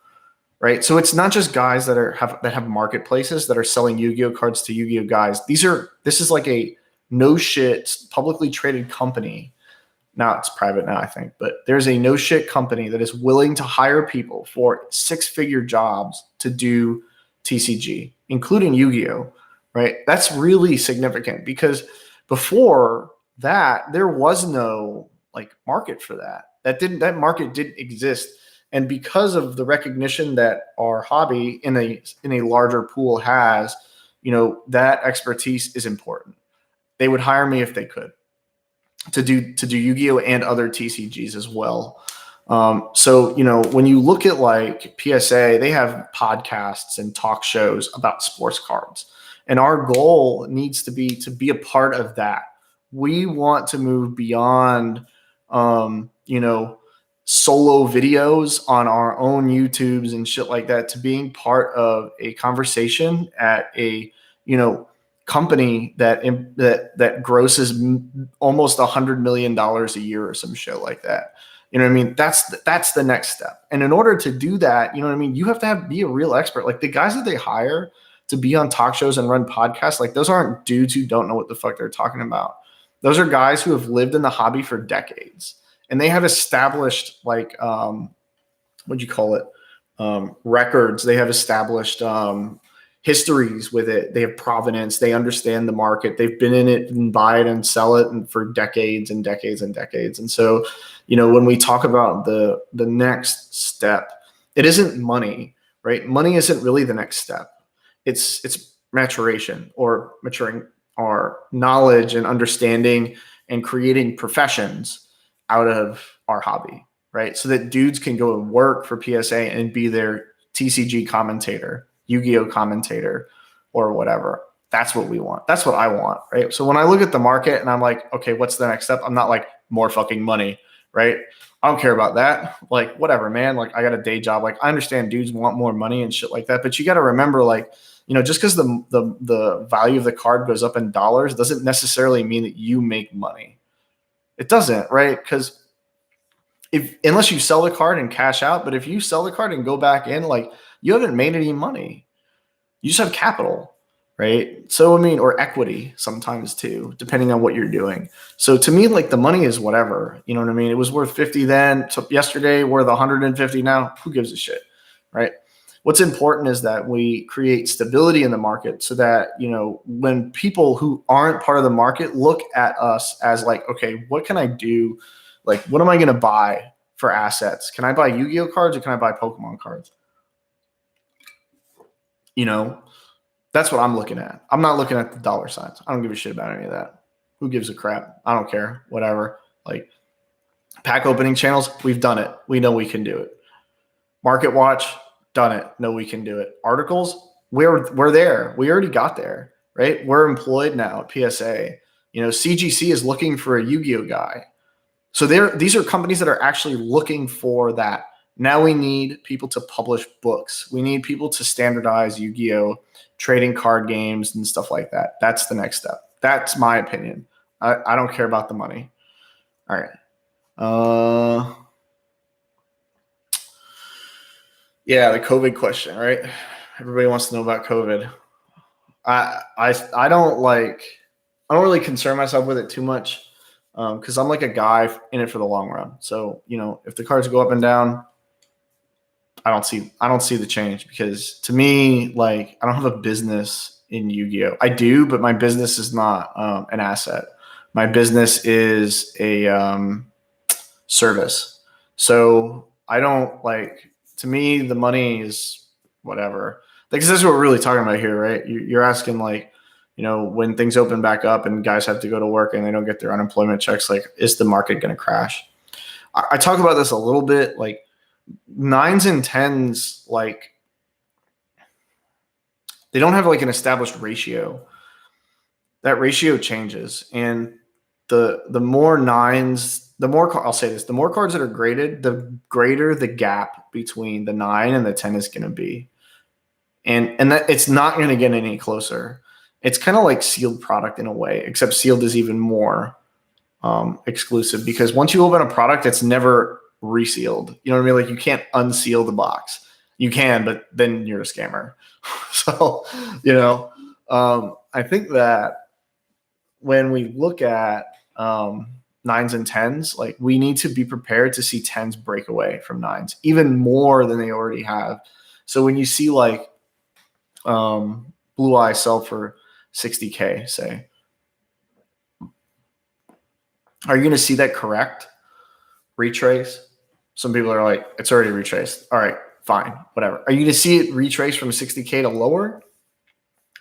Speaker 1: right? So it's not just guys that have marketplaces that are selling Yu-Gi-Oh cards to Yu-Gi-Oh guys. This is like a no shit publicly traded company. Now it's private now, I think, but there's a no shit company that is willing to hire people for 6-figure jobs to do TCG, including Yu-Gi-Oh, right? That's really significant, because before that, there was no like market for that. That market didn't exist. And because of the recognition that our hobby in a larger pool has, that expertise is important. They would hire me if they could to do Yu-Gi-Oh and other TCGs as well. So when you look at like PSA, they have podcasts and talk shows about sports cards, and our goal needs to be a part of that. We want to move beyond, solo videos on our own YouTubes and shit like that, to being part of a conversation at a, company that grosses almost $100 million a year or some shit like that. You know what I mean? That's the next step. And in order to do that, you know what I mean? You have to be a real expert. Like, the guys that they hire to be on talk shows and run podcasts, like, those aren't dudes who don't know what the fuck they're talking about. Those are guys who have lived in the hobby for decades, and they have established like, what'd you call it? Records. They have established histories with it. They have provenance. They understand the market. They've been in it and buy it and sell it and for decades and decades and decades. And so, when we talk about the next step, it isn't money, right? Money isn't really the next step. It's maturation, or maturing our knowledge and understanding and creating professions out of our hobby, right? So that dudes can go and work for PSA and be their TCG commentator, Yu-Gi-Oh commentator, or whatever. That's what we want. That's what I want, right? So when I look at the market and I'm like, okay, what's the next step? I'm not like, more fucking money, right? I don't care about that. Like, whatever, man. Like, I got a day job. Like, I understand dudes want more money and shit like that, but you got to remember, like, just because the value of the card goes up in dollars doesn't necessarily mean that you make money. It doesn't, right? Because unless you sell the card and cash out, but if you sell the card and go back in, like, you haven't made any money. You just have capital, right? So, I mean, or equity sometimes too, depending on what you're doing. So to me, like the money is whatever, you know what I mean? It was worth 50 then, so yesterday, worth 150 now. Who gives a shit, right? What's important is that we create stability in the market so that, you know, when people who aren't part of the market look at us as like, okay, what can I do? Like, what am I going to buy for assets? Can I buy Yu-Gi-Oh cards or can I buy Pokemon cards? You know, that's what I'm looking at. I'm not looking at the dollar signs. I don't give a shit about any of that. Who gives a crap? I don't care. Whatever. Like pack opening channels, we've done it. We know we can do it. Market watch, done it. Know we can do it. Articles, we're there. We already got there, right? We're employed now at PSA. You know, CGC is looking for a Yu-Gi-Oh guy. So these are companies that are actually looking for that. Now we need people to publish books. We need people to standardize Yu-Gi-Oh, trading card games and stuff like that. That's the next step. That's my opinion. I don't care about the money. All right. Yeah, the COVID question, right? Everybody wants to know about COVID. I don't really concern myself with it too much because I'm like a guy in it for the long run. So, you know, if the cards go up and down, I don't see the change because to me, like I don't have a business in Yu-Gi-Oh. I do, but my business is not an asset. My business is a service. So I don't like. To me, the money is whatever. Because that's what we're really talking about here, right? You're asking like, you know, when things open back up and guys have to go to work and they don't get their unemployment checks, like, is the market going to crash? I talk about this a little bit, like nines and tens, like they don't have like an established ratio. That ratio changes, and the more nines, the more I'll say this, the more cards that are graded, the greater the gap between the 9 and the 10 is going to be, and that it's not going to get any closer. It's kind of like sealed product in a way, except sealed is even more exclusive because once you open a product, it's never resealed. You know what I mean? Like you can't unseal the box. You can, but then you're a scammer. So, you know, I think that when we look at nines and tens, like we need to be prepared to see tens break away from nines even more than they already have. So when you see like Blue Eye sell for 60K, say, are you going to see that correct? Retrace? Some people are like, it's already retraced. All right, fine, whatever. Are you going to see it retrace from 60K to lower?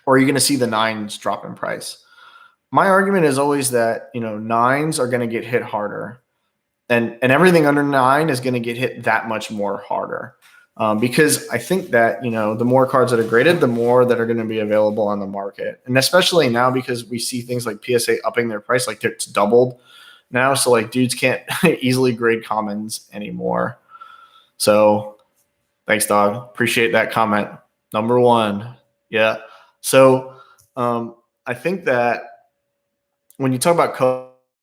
Speaker 1: Or are you going to see the nines drop in price? My argument is always that, you know, nines are going to get hit harder. And everything under 9 is going to get hit that much more harder. Because I think that, you know, the more cards that are graded, the more that are going to be available on the market. And especially now because we see things like PSA upping their price, like it's doubled now. So like dudes can't easily grade commons anymore. So thanks, dog. Appreciate that comment. Number 1. Yeah. So I think that when you talk about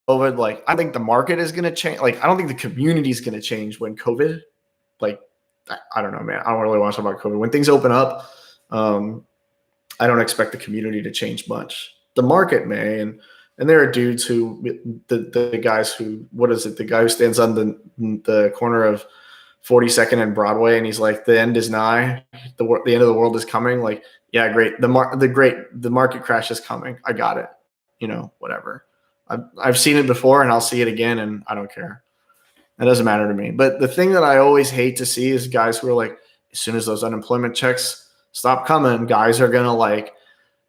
Speaker 1: COVID, like I think the market is going to change. Like I don't think the community is going to change when COVID, like I don't know, man. I don't really want to talk about COVID. When things open up, I don't expect the community to change much. The market may, and there are dudes who the guys who, what is it? The guy who stands on the corner of 42nd and Broadway, and he's like, the end is nigh. The end of the world is coming. Like, yeah, great. The market crash is coming. I got it. You know, whatever. I've seen it before, and I'll see it again, and I don't care. It doesn't matter to me. But the thing that I always hate to see is guys who are like, as soon as those unemployment checks stop coming, guys are gonna like,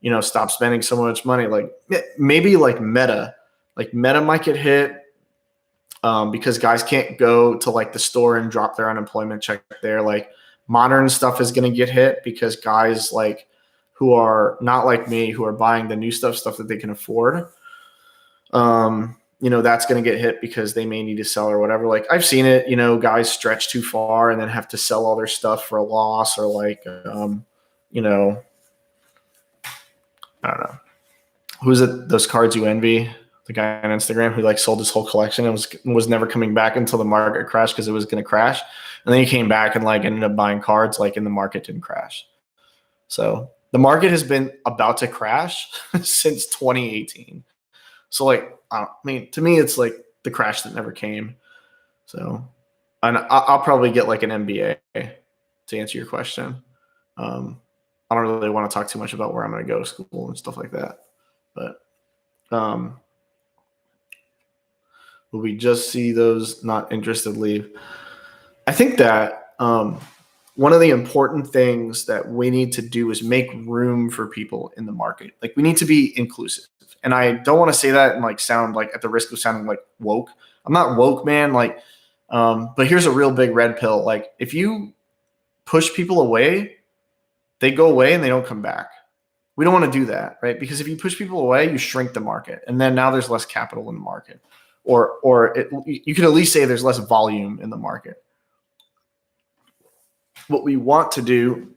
Speaker 1: you know, stop spending so much money. Like maybe like Meta might get hit because guys can't go to like the store and drop their unemployment check there. Like modern stuff is gonna get hit because guys like who are not like me, who are buying the new stuff that they can afford. You know, that's going to get hit because they may need to sell or whatever. Like I've seen it, you know, guys stretch too far and then have to sell all their stuff for a loss, or like, you know, I don't know. Who's it? Those cards you envy? The guy on Instagram who like sold his whole collection and was never coming back until the market crashed because it was going to crash. And then he came back and like ended up buying cards like in the market didn't crash. So The market has been about to crash since 2018. So like, I mean, to me, it's like the crash that never came. So, and I'll probably get like an MBA to answer your question. I don't really want to talk too much about where I'm going to go to school and stuff like that. But will we just see those not interested leave? I think that one of the important things that we need to do is make room for people in the market. Like we need to be inclusive. And I don't want to say that and like sound like at the risk of sounding like woke. I'm not woke, man. Like, but here's a real big red pill. Like if you push people away, they go away and they don't come back. We don't want to do that, right? Because if you push people away, you shrink the market, and then now there's less capital in the market, you could at least say there's less volume in the market. What we want to do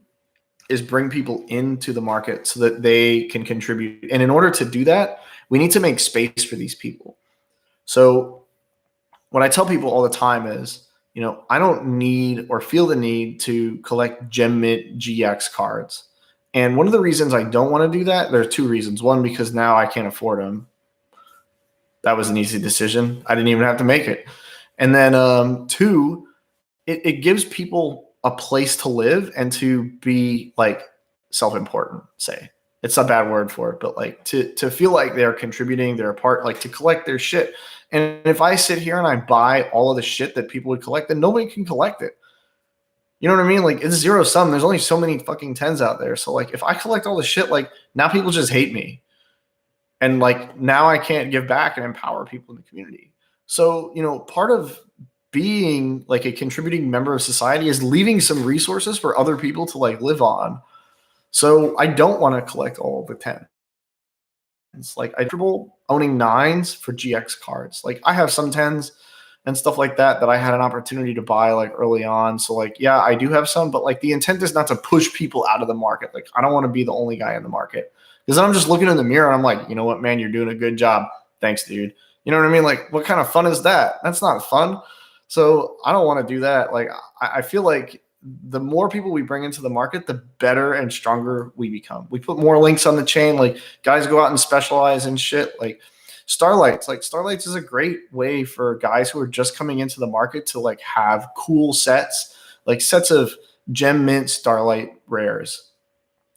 Speaker 1: is bring people into the market so that they can contribute, and in order to do that, we need to make space for these people. So, what I tell people all the time is, I don't need or feel the need to collect Gem Mint GX cards. And one of the reasons I don't want to do that, there are two reasons. One, because now I can't afford them. That was an easy decision. I didn't even have to make it. And then two, it gives people a place to live and to be like self-important, say. It's a bad word for it, but like to feel like they're contributing, they're a part, like to collect their shit. And if I sit here and I buy all of the shit that people would collect, then nobody can collect it. You know what I mean? Like it's zero sum. There's only so many fucking 10s out there. So like if I collect all the shit, like now people just hate me. And like now I can't give back and empower people in the community. So, part of being like a contributing member of society is leaving some resources for other people to like live on. So I don't want to collect all the 10s. It's like I'm comfortable owning 9s for GX cards. Like I have some 10s and stuff like that I had an opportunity to buy like early on. So like, yeah, I do have some, but like the intent is not to push people out of the market. Like I don't want to be the only guy in the market, because then I'm just looking in the mirror and I'm like, you know what, man, you're doing a good job. Thanks, dude. You know what I mean? Like what kind of fun is that? That's not fun. So I don't want to do that. Like I feel like the more people we bring into the market, the better and stronger we become. We put more links on the chain. Like guys go out and specialize in shit. Like Starlights is a great way for guys who are just coming into the market to like have cool sets, like sets of Gem Mint Starlight rares.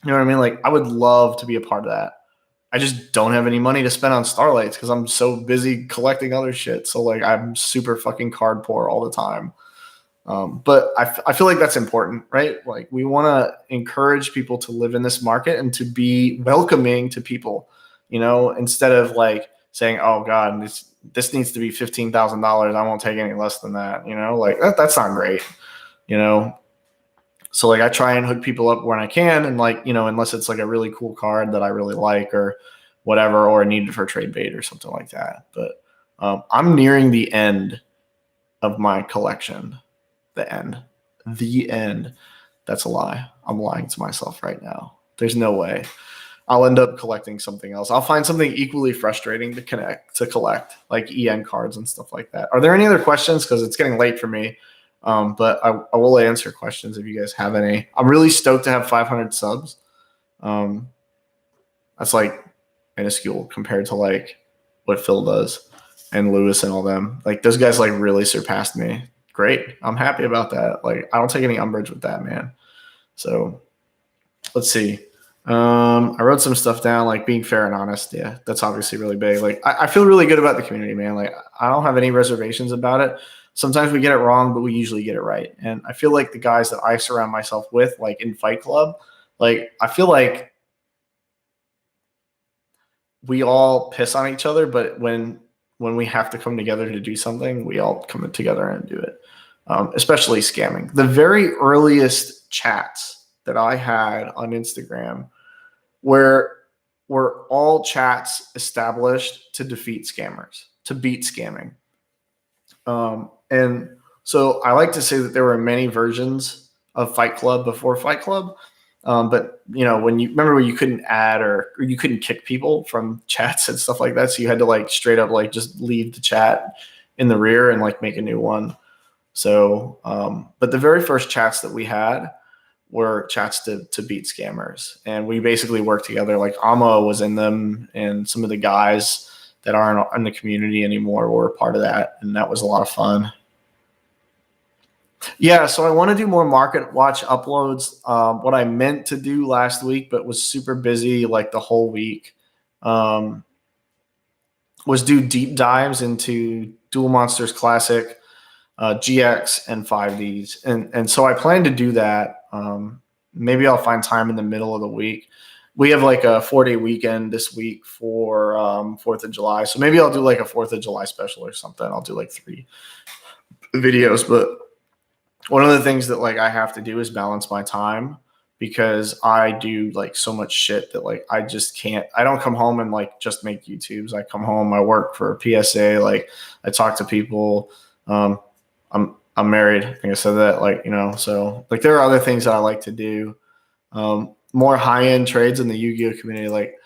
Speaker 1: You know what I mean? Like I would love to be a part of that. I just don't have any money to spend on Starlights because I'm so busy collecting other shit. So like I'm super fucking card poor all the time. But I feel like that's important, right? Like we want to encourage people to live in this market and to be welcoming to people, instead of like saying, oh God, this needs to be $15,000. I won't take any less than that. Like that's not great, So like I try and hook people up when I can. And like, unless it's like a really cool card that I really like or whatever, or need it for trade bait or something like that. But I'm nearing the end of my collection. The end. That's a lie. I'm lying to myself right now. There's no way. I'll end up collecting something else. I'll find something equally frustrating to collect, like EN cards and stuff like that. Are there any other questions? Because it's getting late for me. But I will answer questions if you guys have any. I'm really stoked to have 500 subs. That's like minuscule compared to like what Phil does and Lewis and all them. Like those guys like really surpassed me. Great. I'm happy about that. Like I don't take any umbrage with that, man. So let's see. I wrote some stuff down, like being fair and honest. Yeah, that's obviously really big. Like I feel really good about the community, man. Like I don't have any reservations about it. Sometimes we get it wrong, but we usually get it right. And I feel like the guys that I surround myself with, like in Fight Club, like I feel like we all piss on each other, but when we have to come together to do something, we all come together and do it. Especially scamming. The very earliest chats that I had on Instagram were all chats established to defeat scammers, to beat scamming. And so I like to say that there were many versions of Fight Club before Fight Club. But when you couldn't add or you couldn't kick people from chats and stuff like that. So you had to like straight up, like just leave the chat in the rear and like make a new one. So, but the very first chats that we had were chats to beat scammers. And we basically worked together. Like Amo was in them, and some of the guys that aren't in the community anymore were a part of that. And that was a lot of fun. Yeah, so I want to do more Market Watch uploads. What I meant to do last week, but was super busy like the whole week, was do deep dives into Duel Monsters Classic, GX, and 5Ds. And so I plan to do that. Maybe I'll find time in the middle of the week. We have like a 4-day weekend this week for 4th of July. So maybe I'll do like a 4th of July special or something. I'll do like 3 videos. But one of the things that like I have to do is balance my time, because I do like so much shit that like I just can't. I don't come home and like just make YouTubes. I come home, I work for PSA, like I talk to people. I'm married. I think I said that, like, you know, so like there are other things that I like to do. More high-end trades in the Yu-Gi-Oh community. Like,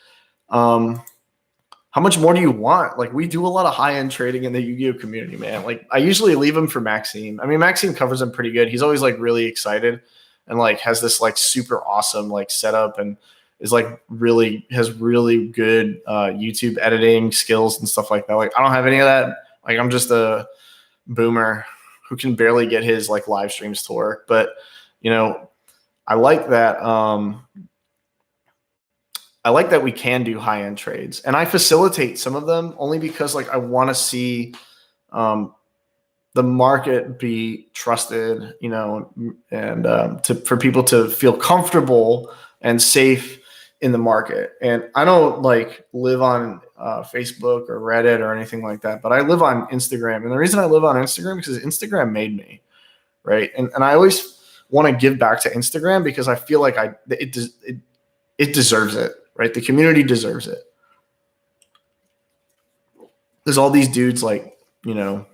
Speaker 1: how much more do you want? Like, we do a lot of high-end trading in the Yu-Gi-Oh community, man. Like, I usually leave him for Maxime. I mean, Maxime covers him pretty good. He's always like really excited and like has this like super awesome like setup, and is like really has really good YouTube editing skills and stuff like that. Like, I don't have any of that. Like, I'm just a boomer who can barely get his like live streams to work. But you know, I like that. I like that we can do high end trades, and I facilitate some of them only because like I want to see the market be trusted, you know, and for people to feel comfortable and safe in the market. And I don't like live on Facebook or Reddit or anything like that, but I live on Instagram. And the reason I live on Instagram is because Instagram made me, right? And I always want to give back to Instagram because I feel like it deserves it, right? The community deserves it. There's all these dudes like, you know,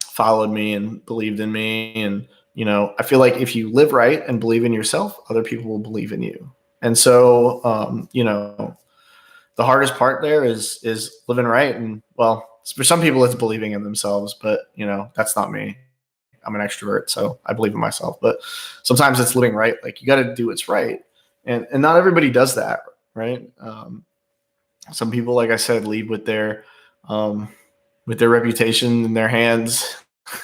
Speaker 1: followed me and believed in me. And, you know, I feel like if you live right and believe in yourself, other people will believe in you. And so, you know, the hardest part there is living right. And well, for some people it's believing in themselves, but you know, that's not me. I'm an extrovert, so I believe in myself. But sometimes it's living right. Like, you got to do what's right. And not everybody does that, right? Some people, like I said, leave with their reputation in their hands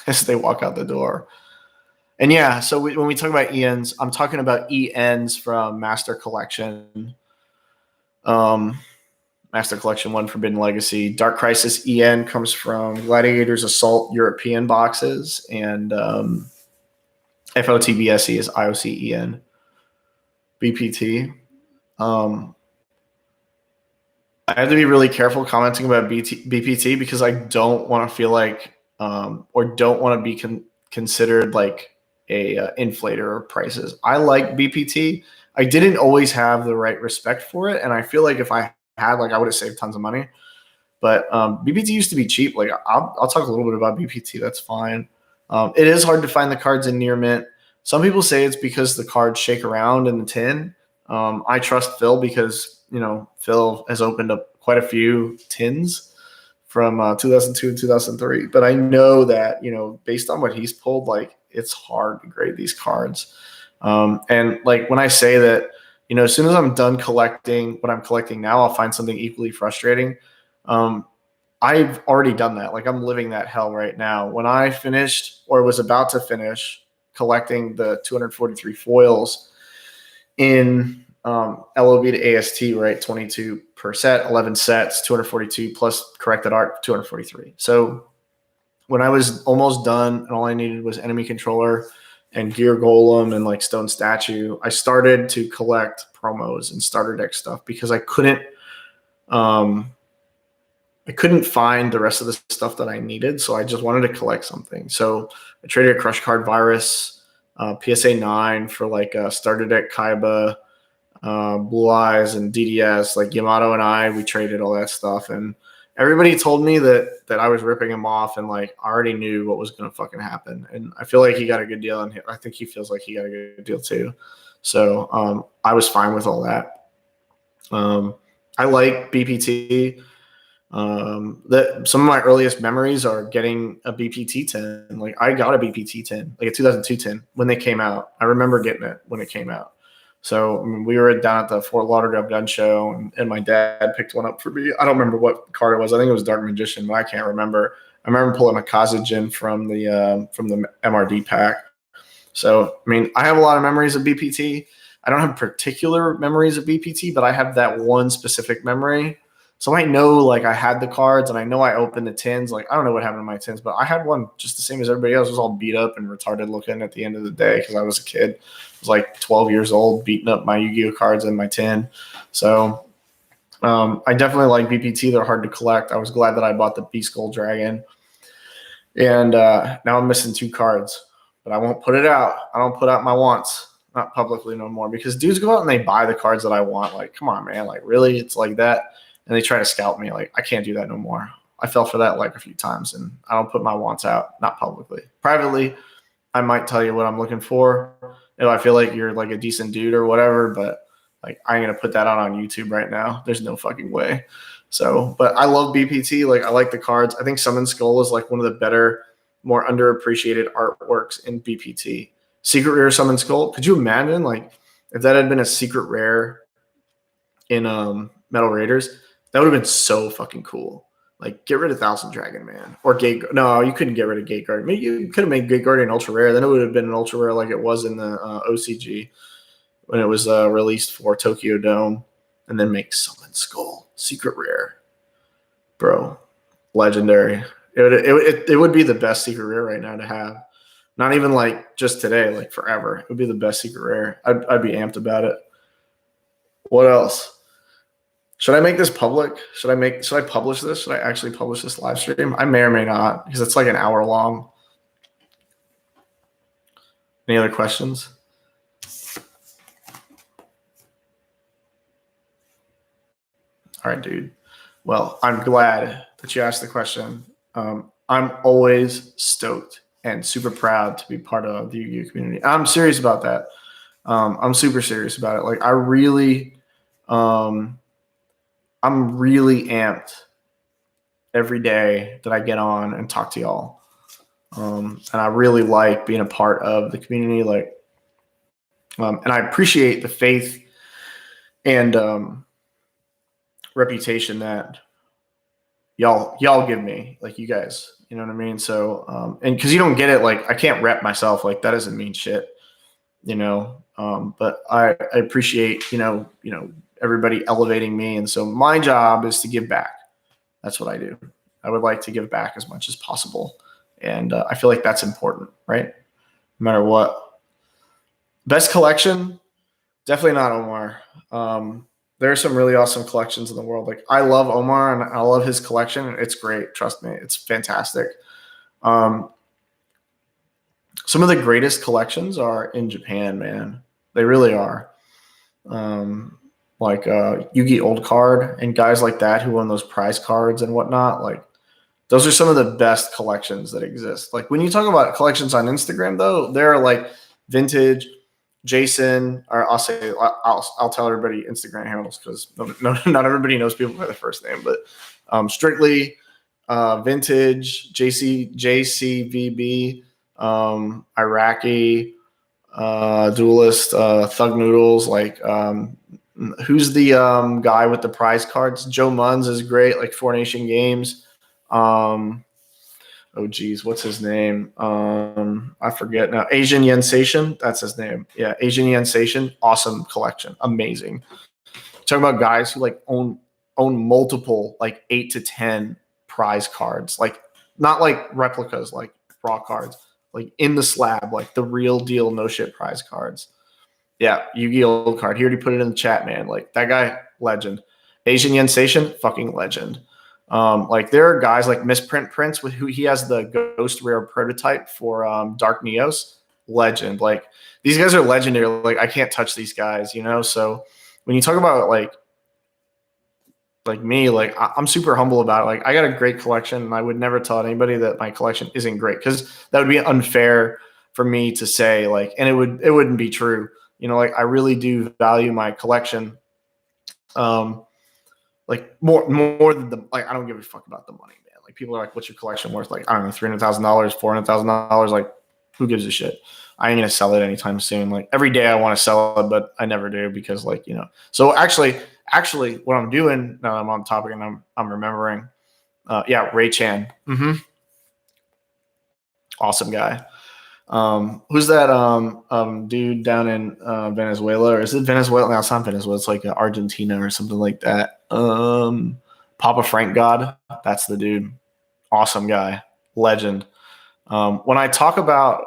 Speaker 1: as they walk out the door. And yeah, so when we talk about ENs, I'm talking about ENs from Master Collection. Master Collection 1, Forbidden Legacy. Dark Crisis EN comes from Gladiator's Assault European boxes, and FOTBSE is IOC EN. BPT. I have to be really careful commenting about BPT because I don't want to feel like or don't want to be considered like a inflator of prices. I like BPT. I didn't always have the right respect for it, and I feel like if I had, like, I would have saved tons of money. But BPT used to be cheap. Like, I'll talk a little bit about BPT. That's fine. It is hard to find the cards in near mint. Some people say it's because the cards shake around in the tin. I trust Phil because, you know, Phil has opened up quite a few tins from 2002 and 2003. But I know that, you know, based on what he's pulled, like, it's hard to grade these cards. And like, when I say that, you know, as soon as I'm done collecting what I'm collecting now, I'll find something equally frustrating. I've already done that. Like, I'm living that hell right now. When I finished or was about to finish collecting the 243 foils in LOB to AST, right? 22 per set, 11 sets, 242 plus corrected art, 243. So when I was almost done and all I needed was enemy controller and gear golem and like stone statue, I started to collect promos and starter deck stuff because I couldn't find the rest of the stuff that I needed. So I just wanted to collect something. So I traded a Crush Card Virus, PSA 9 for like a starter deck Kaiba, Blue Eyes, and DDS. Like, Yamato and we traded all that stuff. And everybody told me that I was ripping him off, and like, I already knew what was going to fucking happen. And I feel like he got a good deal, and I think he feels like he got a good deal too. So I was fine with all that. I like BPT. That some of my earliest memories are getting a BPT 10. Like I got a BPT 10, like a 2002 10 when they came out. I remember getting it when it came out. So I mean, we were down at the Fort Lauderdale gun show, and my dad picked one up for me. I don't remember what card it was. I think it was Dark Magician, but I can't remember. I remember pulling a Kazajin from the MRD pack. So I mean, I have a lot of memories of BPT. I don't have particular memories of BPT, but I have that one specific memory. So I know like I had the cards and I know I opened the tins. Like I don't know what happened to my tins, but I had one just the same as everybody else. It was all beat up and retarded looking at the end of the day because I was a kid. I was like 12 years old, beating up my Yu-Gi-Oh cards in my tin. So I definitely like BPT. They're hard to collect. I was glad that I bought the Beast Gold Dragon. And now I'm missing 2 cards, but I won't put it out. I don't put out my wants, not publicly no more, because dudes go out and they buy the cards that I want. Like, come on, man. Like, really? It's like that? And they try to scalp me. Like, I can't do that no more. I fell for that like a few times, and I don't put my wants out, not publicly. Privately, I might tell you what I'm looking for if I feel like you're like a decent dude or whatever, but like I ain't gonna put that out on YouTube right now. There's no fucking way. So, but I love BPT. Like I like the cards. I think Summon Skull is like one of the better, more underappreciated artworks in BPT. Secret Rare Summon Skull. Could you imagine like if that had been a secret rare in Metal Raiders? That would have been so fucking cool. Like get rid of Thousand Dragon Man or Gate. No, you couldn't get rid of Gate Guardian. Maybe you could have made Gate Guardian ultra rare. Then it would have been an ultra rare like it was in the OCG when it was released for Tokyo Dome. And then make Summon Skull secret rare, bro. Legendary. It would be the best secret rare right now to have. Not even like just today, like forever. It would be the best secret rare. I'd be amped about it. What else? Should I make this public? Should I publish this? Should I actually publish this live stream? I may or may not because it's like an hour long. Any other questions? All right, dude. Well, I'm glad that you asked the question. I'm always stoked and super proud to be part of the Yu-Gi-Oh community. I'm serious about that. I'm super serious about it. Like I really, I'm really amped every day that I get on and talk to y'all. And I really like being a part of the community. Like, and I appreciate the faith and reputation that y'all give me, like you guys, you know what I mean? So, and cause you don't get it, like I can't rep myself. Like that doesn't mean shit, you know? But I appreciate, you know, everybody elevating me. And so my job is to give back. That's what I do. I would like to give back as much as possible. And I feel like that's important, right? No matter what. Best collection, definitely not Omar. There are some really awesome collections in the world. Like I love Omar and I love his collection. It's great. Trust me. It's fantastic. Some of the greatest collections are in Japan, man. They really are. Like Yugi Old Card and guys like that who own those prize cards and whatnot. Like those are some of the best collections that exist. Like when you talk about collections on Instagram, though, they're like vintage, Jason, or I'll tell everybody Instagram handles because not everybody knows people by their first name, but strictly vintage, JCVB, Iraqi, duelist, Thug Noodles, like who's the guy with the prize cards? Joe Munns is great, like Four Nation Games. Oh geez, what's his name? I forget now. Asian Yensation, that's his name. Yeah, Asian Yensation, awesome collection, amazing. Talking about guys who like own multiple like 8 to 10 prize cards, like not like replicas, like raw cards, like in the slab, like the real deal, no shit prize cards. Yeah, Yu-Gi-Oh card. He already put it in the chat, man. Like that guy, legend. Asian Yensation, fucking legend. Like there are guys like Misprint Prince with who he has the Ghost Rare prototype for Dark Neos, legend. Like these guys are legendary. Like I can't touch these guys, you know. So when you talk about like me, like I'm super humble about it. Like I got a great collection, and I would never tell anybody that my collection isn't great because that would be unfair for me to say. Like, and it wouldn't be true. You know, like I really do value my collection. like more than the like. I don't give a fuck about the money, man. Like people are like, "What's your collection worth?" Like I don't know, $300,000, $400,000. Like who gives a shit? I ain't gonna sell it anytime soon. Like every day I want to sell it, but I never do because like So actually, what I'm doing now I'm on topic and I'm remembering. Yeah, Ray Chan. Awesome guy. Who's that dude down in Venezuela? Or is it Venezuela? No, it's not Venezuela. It's like Argentina or something like that. Papa Frank God. That's the dude. Awesome guy. Legend. When I talk about,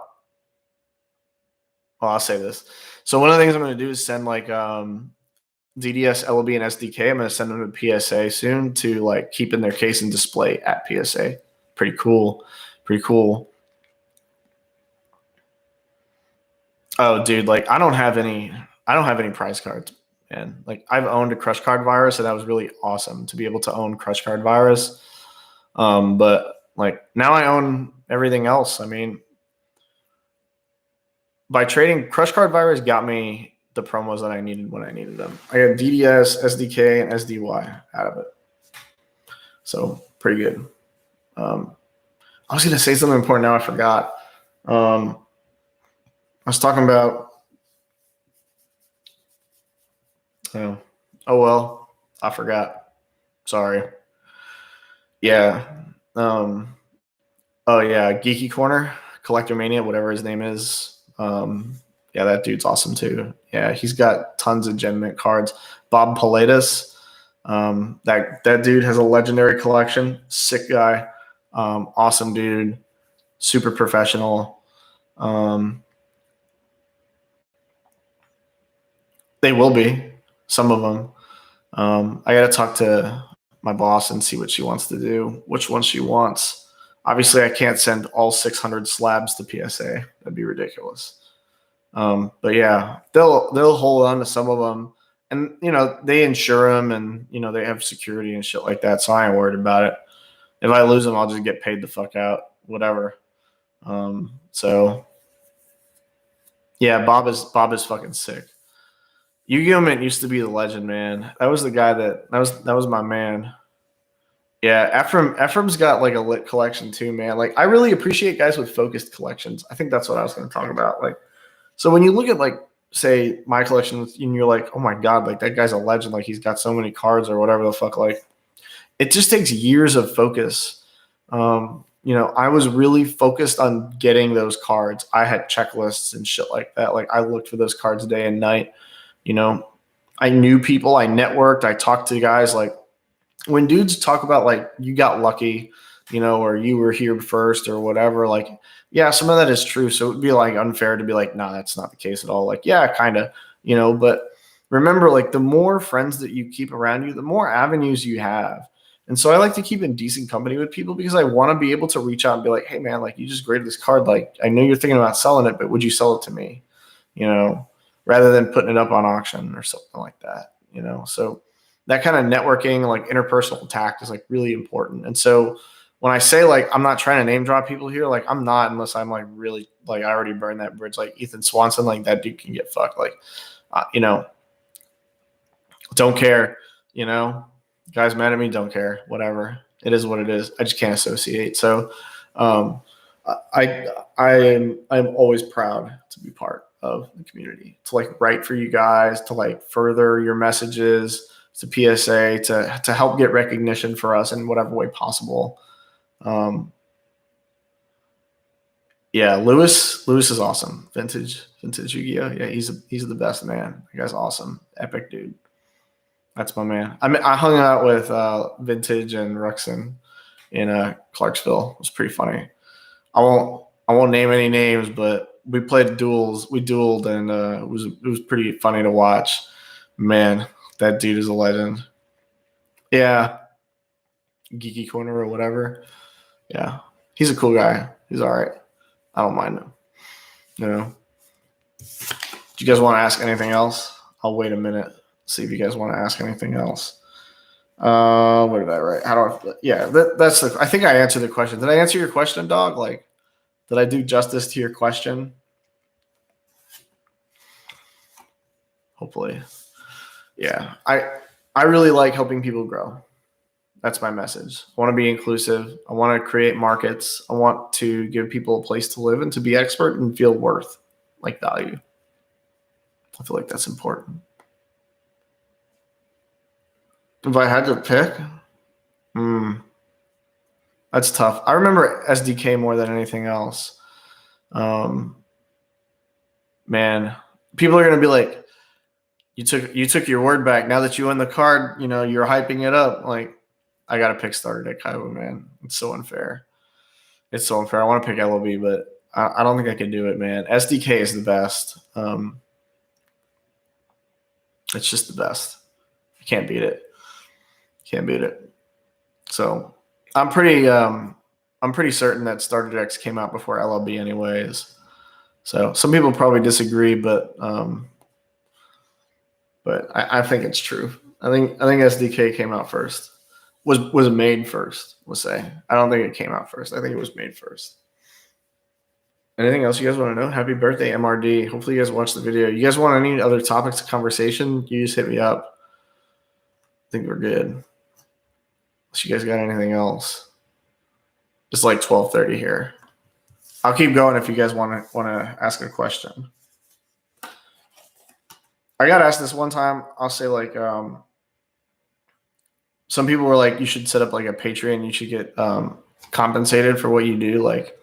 Speaker 1: well, I'll say this. So one of the things I'm going to do is send like DDS, LOB, and SDK. I'm going to send them to PSA soon to like keep in their case and display at PSA. Pretty cool. Pretty cool. Oh, dude, like I don't have any prize cards, man. Like I've owned a Crush Card Virus, and that was really awesome to be able to own Crush Card Virus. But like now I own everything else. I mean, by trading Crush Card Virus got me the promos that I needed when I needed them. I got DDS, SDK, and SDY out of it. So pretty good. I was gonna say something important now. I forgot. I was talking about. Oh well, I forgot. Sorry. Yeah. Oh yeah, Geeky Corner, Collector Mania, whatever his name is. Yeah, that dude's awesome too. Yeah, he's got tons of Gen Mint cards. Bob Pilatus, that dude has a legendary collection. Sick guy, awesome dude, super professional. They will be some of them. I got to talk to my boss and see what she wants to do, which one she wants. Obviously, I can't send all 600 slabs to PSA. That'd be ridiculous. But yeah, they'll hold on to some of them, and they insure them, and they have security and shit like that. So I ain't worried about it. If I lose them, I'll just get paid the fuck out, whatever. So yeah, Bob is fucking sick. Yu-Gi-Oh! Mint used to be the legend, man. That was the guy that was my man. Yeah, Ephraim's got like a lit collection too, man. Like I really appreciate guys with focused collections. I think that's what I was going to talk about. Like, so when you look at like say my collection and you're like, oh my god, like that guy's a legend. Like he's got so many cards or whatever the fuck. Like it just takes years of focus. I was really focused on getting those cards. I had checklists and shit like that. Like I looked for those cards day and night. I knew people. I networked. I talked to guys like. When dudes talk about like you got lucky, or you were here first or whatever, like, yeah, some of that is true. So it would be like unfair to be like, no, that's not the case at all. Like, yeah, kind of, but remember, like the more friends that you keep around you, the more avenues you have. And so I like to keep in decent company with people because I want to be able to reach out and be like, hey man, like you just graded this card. Like I know you're thinking about selling it, but would you sell it to me? Rather than putting it up on auction or something like that, so that kind of networking, like interpersonal tact is like really important. And so when I say like, I'm not trying to name drop people here, like I'm not, unless I'm like really, like I already burned that bridge, like Ethan Swanson, like that dude can get fucked. Like, don't care, guys mad at me, don't care, whatever. It is what it is. I just can't associate. So I'm always proud to be part of the community, to like write for you guys, to like further your messages, to PSA, to help get recognition for us in whatever way possible. Yeah, Lewis is awesome. Vintage Yu-Gi-Oh! Yeah, he's the best, man. That guy's awesome. Epic dude. That's my man. I hung out with Vintage and Ruxin in Clarksville. It was pretty funny. I won't name any names, but we played duels. We dueled, and it was pretty funny to watch. Man, that dude is a legend. Yeah, Geeky Corner or whatever. Yeah, he's a cool guy. He's all right. I don't mind him. Do you guys want to ask anything else? I'll wait a minute. See if you guys want to ask anything else. What did I write? That's I think I answered the question. Did I answer your question, dog? Like, did I do justice to your question? Hopefully. Yeah. I really like helping people grow. That's my message. I want to be inclusive. I want to create markets. I want to give people a place to live and to be expert and feel worth, like value. I feel like that's important. If I had to pick, that's tough. I remember SDK more than anything else. Man, people are gonna be like, you took your word back. Now that you won the card, you're hyping it up. Like, I gotta pick starter deck Kaiba, man. It's so unfair. It's so unfair. I want to pick LOB, but I don't think I can do it, man. SDK is the best. It's just the best. You can't beat it. Can't beat it. So I'm pretty certain that starter decks came out before LLB anyways. So some people probably disagree, but I think it's true. I think SDK came out first. Was made first, we'll say. I don't think it came out first. I think it was made first. Anything else you guys want to know? Happy birthday, MRD. Hopefully you guys watched the video. You guys want any other topics of conversation? You just hit me up. I think we're good. Unless you guys got anything else. It's like 12:30 here. I'll keep going if you guys want to ask a question. I got asked this one time. I'll say like some people were like, you should set up like a Patreon. You should get compensated for what you do. Like,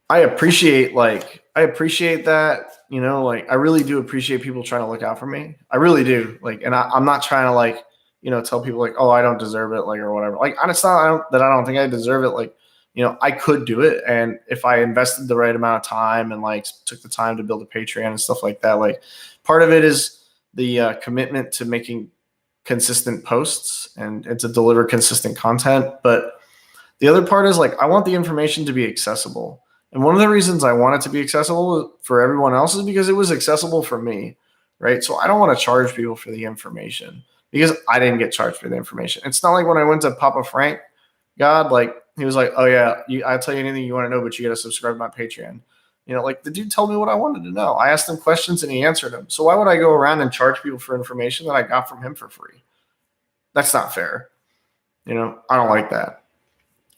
Speaker 1: I appreciate that, like I really do appreciate people trying to look out for me. I really do. Like, and I'm not trying to like, tell people like, oh, I don't deserve it, like, or whatever. Like, it's not that I don't think I deserve it. Like, I could do it. And if I invested the right amount of time and like took the time to build a Patreon and stuff like that, like part of it is the commitment to making consistent posts and to deliver consistent content. But the other part is like, I want the information to be accessible. And one of the reasons I want it to be accessible for everyone else is because it was accessible for me, right? So I don't want to charge people for the information because I didn't get charged for the information. It's not like when I went to Papa Frank, God, like he was like, oh yeah, I'll tell you anything you want to know, but you got to subscribe to my Patreon. Like the dude told me what I wanted to know. I asked him questions and he answered them. So why would I go around and charge people for information that I got from him for free? That's not fair. I don't like that.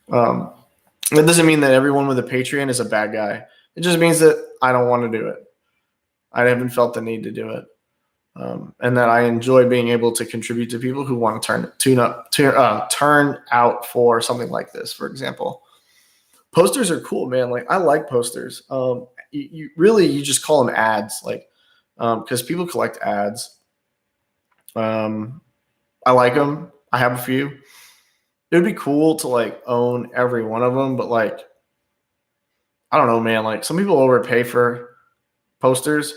Speaker 1: That doesn't mean that everyone with a Patreon is a bad guy. It just means that I don't want to do it. I haven't felt the need to do it. And that I enjoy being able to contribute to people who want to turn out for something like this, for example. Posters are cool, man. Like, I like posters. You just call them ads, like, because people collect ads. I like them. I have a few. It would be cool to like own every one of them, but like, I don't know, man. Like, some people overpay for posters.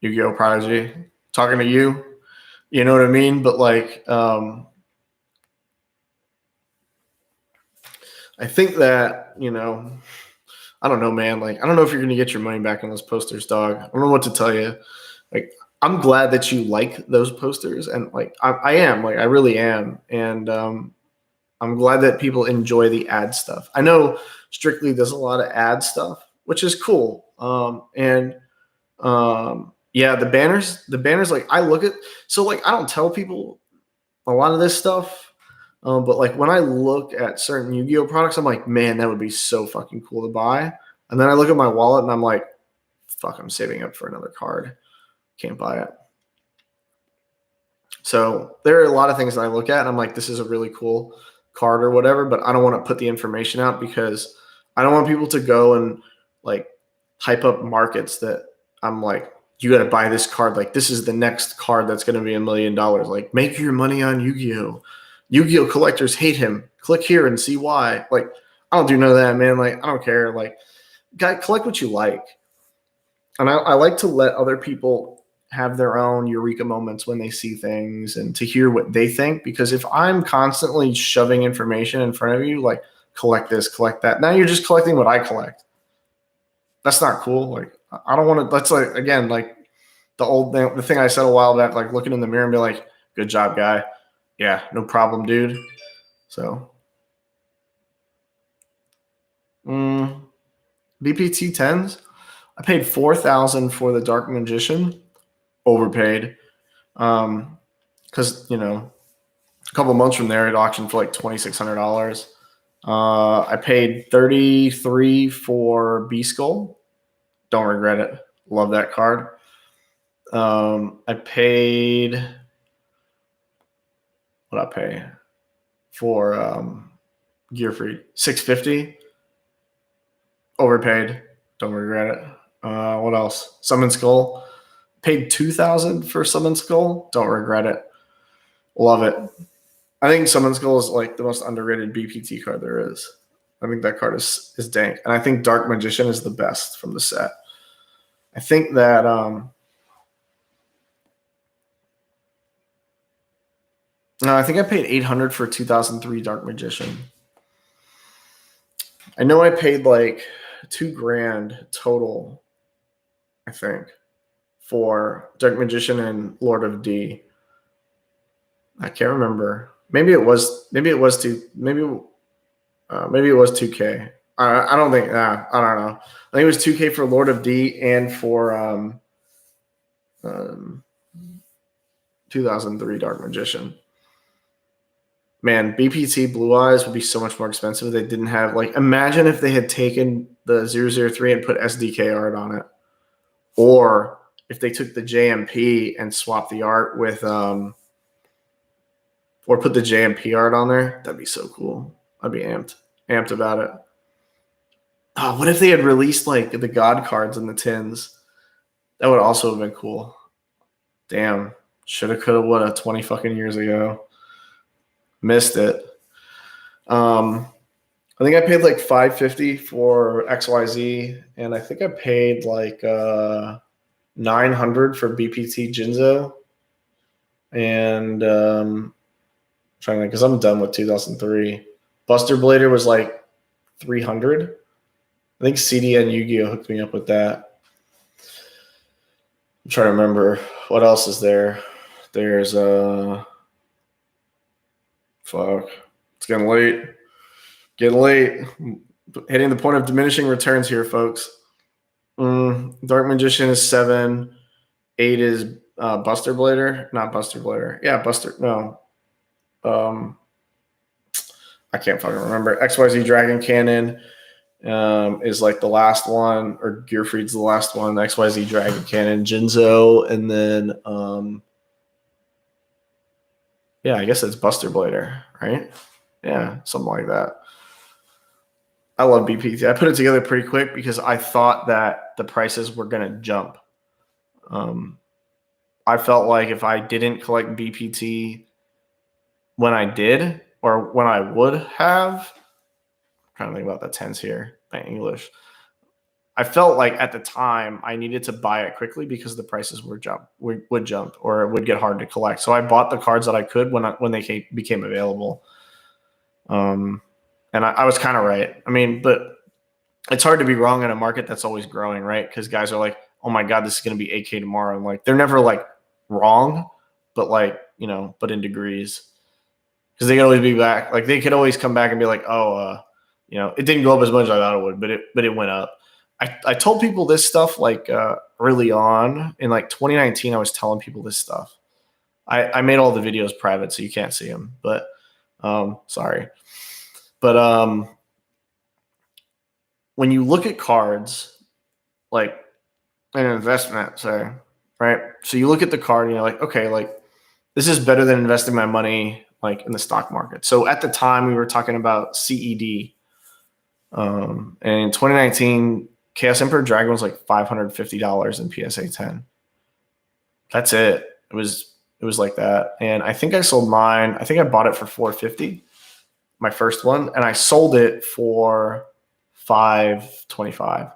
Speaker 1: Yu-Gi-Oh! Prodigy, talking to you, you know what I mean? But like, I think that, I don't know, man. Like, I don't know if you're gonna get your money back on those posters, dog. I don't know what to tell you. Like, I'm glad that you like those posters, and like, I am, like, I really am, and I'm glad that people enjoy the ad stuff. I know Strictly does a lot of ad stuff, which is cool. Yeah, the banners, like I look at, so like I don't tell people a lot of this stuff, but like when I look at certain Yu-Gi-Oh products, I'm like, man, that would be so fucking cool to buy. And then I look at my wallet and I'm like, fuck, I'm saving up for another card. Can't buy it. So there are a lot of things that I look at and I'm like, this is a really cool card or whatever, but I don't want to put the information out because I don't want people to go and like hype up markets that I'm like, you got to buy this card. Like, this is the next card that's going to be $1 million. Like, make your money on Yu-Gi-Oh! Yu-Gi-Oh! Collectors hate him. Click here and see why. Like, I don't do none of that, man. Like, I don't care. Like, collect what you like. And I like to let other people have their own eureka moments when they see things and to hear what they think. Because if I'm constantly shoving information in front of you, like, collect this, collect that, now you're just collecting what I collect. That's not cool. Like, I don't want to, that's like, again, like the thing I said a while back, like looking in the mirror and be like, good job, guy. Yeah, no problem, dude. So, BPT 10s, I paid $4,000 for the Dark Magician. Overpaid. because a couple months from there, it auctioned for like $2,600. I paid $33 for B Skull. Don't regret it. Love that card. I paid what I pay for Gearfried $650. Overpaid. Don't regret it. What else? Summon Skull. Paid $2,000 for Summon Skull. Don't regret it. Love it. I think Summon Skull is like the most underrated BPT card there is. I think that card is dank. And I think Dark Magician is the best from the set. I think that no, I think I paid $800 for 2003 Dark Magician. I know I paid like $2,000 total, I think, for Dark Magician and Lord of D. I can't remember. Maybe it was maybe it was 2K. I don't think. I don't know. I think it was 2K for Lord of D and for 2003 Dark Magician. Man, BPT Blue Eyes would be so much more expensive if they didn't have, like, imagine if they had taken the 003 and put SDK art on it. Or if they took the JMP and swapped the art with, or put the JMP art on there. That'd be so cool. I'd be amped about it. Oh, what if they had released, like, the God cards in the tins? That would also have been cool. Damn. Shoulda, coulda, woulda 20 fucking years ago. Missed it. I think I paid like $550 for XYZ, and I think I paid like $900 for BPT Jinzo. And trying to, because I'm done with 2003. Buster Blader was like $300. I think CDN Yugioh hooked me up with that. I'm trying to remember what else is there. There's fuck. It's getting late. Hitting the point of diminishing returns here, folks. Dark Magician is 7. 8 is Buster Blader. Not Buster Blader. Yeah, Buster. No. I can't fucking remember. XYZ Dragon Cannon is like the last one, or Gearfried's the last one. XYZ Dragon Cannon, Jinzo, and then yeah, I guess it's Buster Blader, right? Yeah, something like that. I love BPT. I put it together pretty quick because I thought that the prices were going to jump. I felt like if I didn't collect BPT when I did, or when I would have, I'm trying to think about the tense here by English. I felt like at the time I needed to buy it quickly because the prices would jump, or it would get hard to collect. So I bought the cards that I could when they became available. And I was kind of right. I mean, but it's hard to be wrong in a market that's always growing, right? Because guys are like, oh my God, this is going to be 8K tomorrow. And like, they're never like wrong, but like, but in degrees. Because they could always be back. Like, they could always come back and be like, oh, it didn't go up as much as I thought it would, but it went up. I told people this stuff like early on in like 2019. I was telling people this stuff. I made all the videos private, so you can't see them. But sorry. But when you look at cards, like an investment, say, right? So you look at the card and you're like, okay, like this is better than investing my money like in the stock market. So at the time we were talking about CED. And in 2019, Chaos Emperor Dragon was like $550 in PSA 10. That's it. It was like that. And I think I sold mine. I think I bought it for $450, my first one, and I sold it for $525, I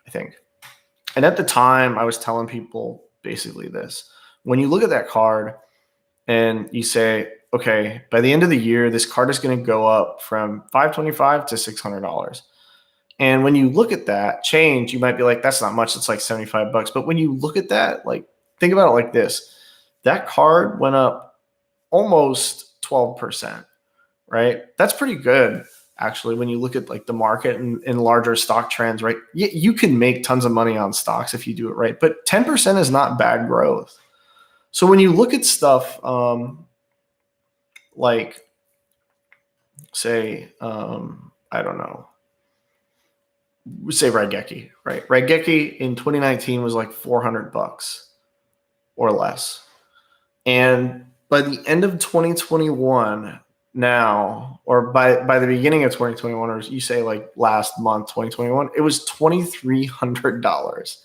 Speaker 1: think. And at the time, I was telling people basically this. When you look at that card and you say, okay, by the end of the year, this card is going to go up from $525 to $600. And when you look at that change, you might be like, that's not much. It's like $75. But when you look at that, like, think about it like this. That card went up almost 12%, right? That's pretty good, actually, when you look at like the market and larger stock trends, right? You can make tons of money on stocks if you do it right. But 10% is not bad growth. So when you look at stuff like, say, I don't know, say Raigeki, right? Raigeki in 2019 was like $400 or less. And by the end of 2021 now, or by the beginning of 2021, or you say like last month, 2021, it was $2,300,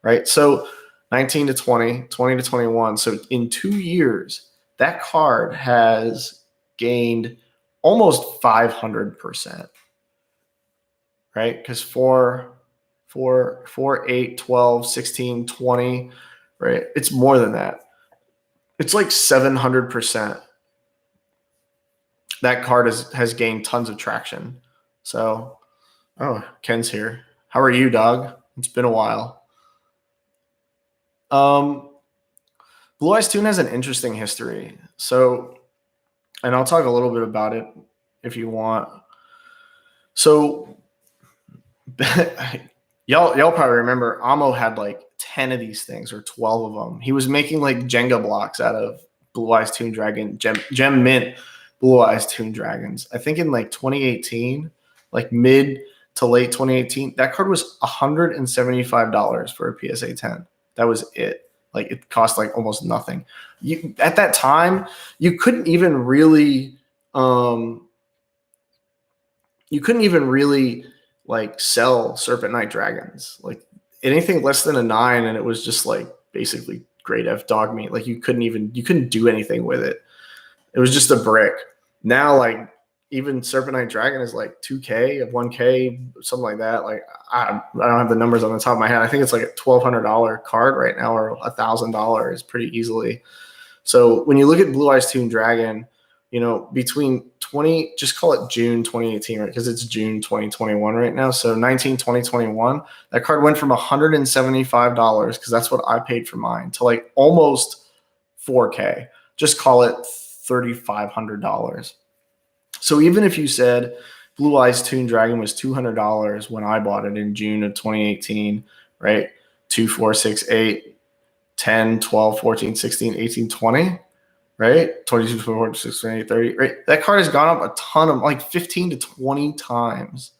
Speaker 1: right? So 19 to 20, 20 to 21. So in 2 years, that card has gained almost 500%, right? Because 8, 12, 16, 20, right? It's more than that. It's like 700%. That card has gained tons of traction. So, oh, Ken's here. How are you, dog? It's been a while. Blue Eyes Toon has an interesting history. So, and I'll talk a little bit about it if you want. So, y'all probably remember Amo had like 10 of these things or 12 of them. He was making like Jenga blocks out of Blue Eyes Toon Dragon, Gem Mint Blue Eyes Toon Dragons. I think in like 2018, like mid to late 2018, that card was $175 for a PSA 10. That was it. Like it cost like almost nothing. At that time, you couldn't even really like sell Serpent Knight Dragons. Like anything less than a 9, and it was just like basically grade F dog meat. Like you couldn't do anything with it. It was just a brick. Now, like even Serpent Knight Dragon is like 2K, 1K, something like that. Like I don't have the numbers on the top of my head. I think it's like a $1,200 card right now, or $1,000 pretty easily. So when you look at Blue Eyes Toon Dragon, between just call it June 2018, right? Because it's June 2021 right now. So 2021, that card went from $175, because that's what I paid for mine, to like almost 4K. Just call it $3,500. So even if you said Blue Eyes Toon Dragon was $200 when I bought it in June of 2018, right? 2, 4, 6, 8, 10, 12, 14, 16, 18, 20, right? 22, 24, 26, 28, 30, right? That card has gone up a ton of like 15 to 20 times.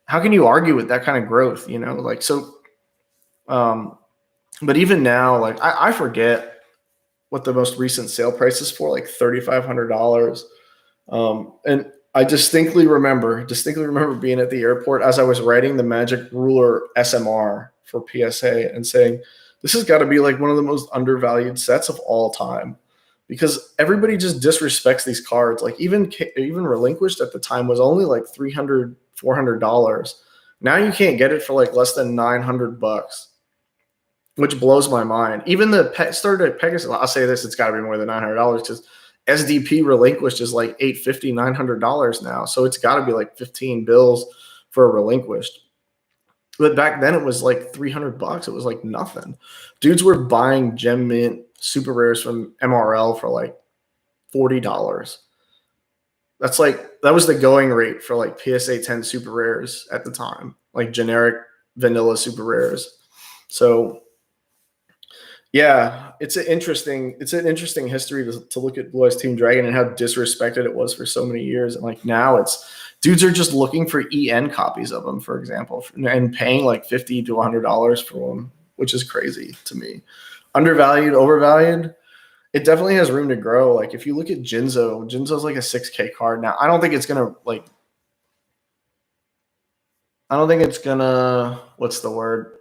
Speaker 1: How can you argue with that kind of growth? Like, so, but even now, like I forget what the most recent sale price is for, like $3,500. And I distinctly remember being at the airport as I was writing the Magic Ruler SMR for PSA and saying, this has got to be like one of the most undervalued sets of all time, because everybody just disrespects these cards. Like even Relinquished at the time was only like $300, $400. Now you can't get it for like less than $900, which blows my mind. Even the started at Pegasus, I'll say this, it's got to be more than $900, because SDP Relinquished is like $850, $900 now. So it's got to be like 15 bills for a Relinquished. But back then it was like $300. It was like nothing. Dudes were buying Gem Mint super rares from MRL for like $40. That was the going rate for like PSA 10 super rares at the time, like generic vanilla super rares. So yeah, it's an interesting history to look at Blue Eyes Toon Dragon and how disrespected it was for so many years. And like now dudes are just looking for EN copies of them, for example, and paying like $50 to $100 for them, which is crazy to me. Undervalued, overvalued. It definitely has room to grow. Like if you look at Jinzo's like a 6K card now. I don't think it's gonna, what's the word?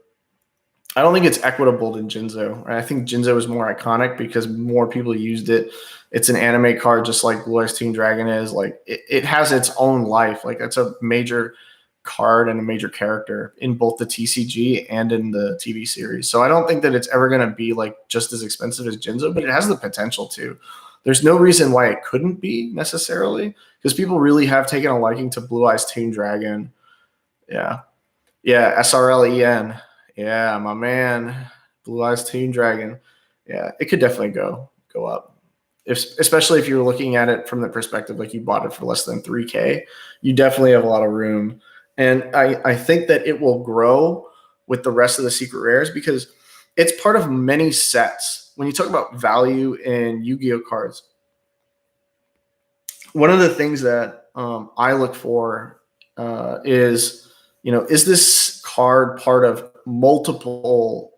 Speaker 1: I don't think it's equitable to Jinzo. Right? I think Jinzo is more iconic because more people used it. It's an anime card, just like Blue Eyes Toon Dragon is. Like it has its own life. Like it's a major card and a major character in both the TCG and in the TV series. So I don't think that it's ever going to be like just as expensive as Jinzo, but it has the potential to. There's no reason why it couldn't be necessarily, because people really have taken a liking to Blue Eyes Toon Dragon. Yeah, SRLEN. Yeah, my man, Blue Eyes Toon Dragon. Yeah, it could definitely go up. Especially if you're looking at it from the perspective like you bought it for less than 3K, you definitely have a lot of room. And I think that it will grow with the rest of the secret rares, because it's part of many sets. When you talk about value in Yu-Gi-Oh cards, one of the things that I look for is, is this card part of multiple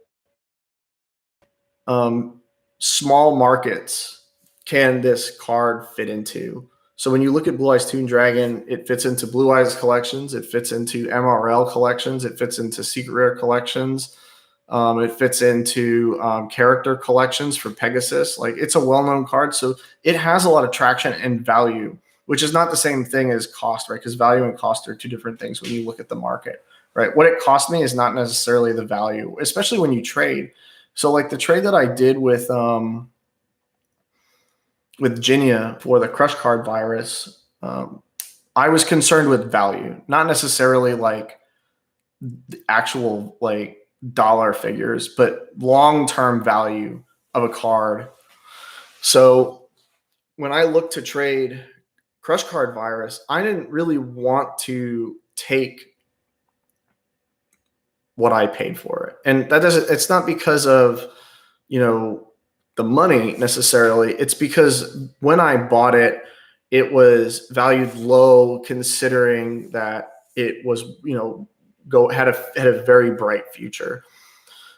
Speaker 1: small markets can this card fit into? So when you look at Blue Eyes Toon Dragon, it fits into Blue Eyes collections, it fits into MRL collections, it fits into Secret Rare collections, it fits into character collections for Pegasus. Like, it's a well-known card, so it has a lot of traction and value, which is not the same thing as cost, right? Because value and cost are two different things when you look at the market, right? What it cost me is not necessarily the value, especially when you trade. So like the trade that I did with Jinya for the Crush Card virus, I was concerned with value, not necessarily like the actual like dollar figures, but long-term value of a card. So when I looked to trade Crush Card virus, I didn't really want to take what I paid for it. And that doesn't, it's not because of, the money necessarily. It's because when I bought it, it was valued low considering that it was, had a very bright future.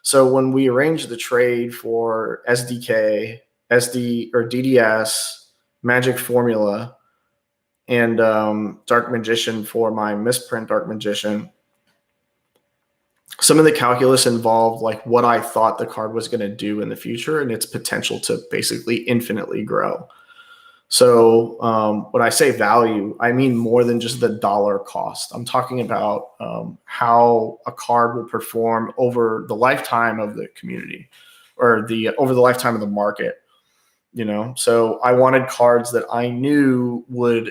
Speaker 1: So when we arranged the trade for SDK, SD or DDS, Magic Formula, and Dark Magician for my misprint Dark Magician, some of the calculus involved like what I thought the card was going to do in the future and its potential to basically infinitely grow. So when I say value, I mean more than just the dollar cost. I'm talking about how a card will perform over the lifetime of the community or over the lifetime of the market. So I wanted cards that I knew would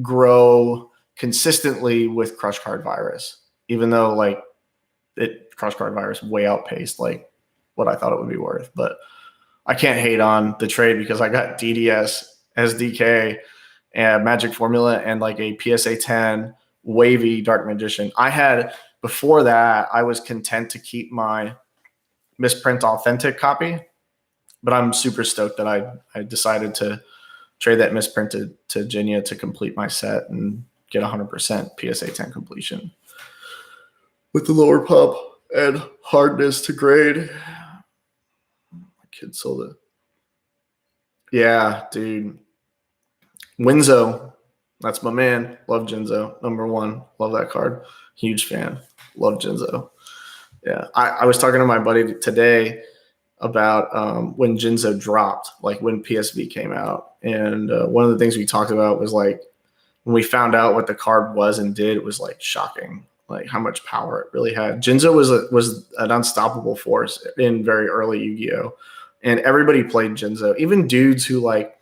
Speaker 1: grow consistently with Crush Card virus, even though like Crush Card virus way outpaced like what I thought it would be worth. But I can't hate on the trade because I got DDS, SDK, and Magic Formula, and like a PSA 10 wavy Dark Magician. Before that, I was content to keep my misprint authentic copy, but I'm super stoked that I decided to trade that misprint to Jinya to complete my set and get 100% PSA 10 completion with the lower pop and hardness to grade. My kid sold it. Yeah, dude. Winzo, that's my man. Love Jinzo. Number one. Love that card. Huge fan. Love Jinzo. Yeah. I was talking to my buddy today about when Jinzo dropped, like when PSV came out. And one of the things we talked about was like when we found out what the card was and did, it was like shocking, like how much power it really had. Jinzo was an unstoppable force in very early Yu-Gi-Oh! And everybody played Jinzo. Even dudes who like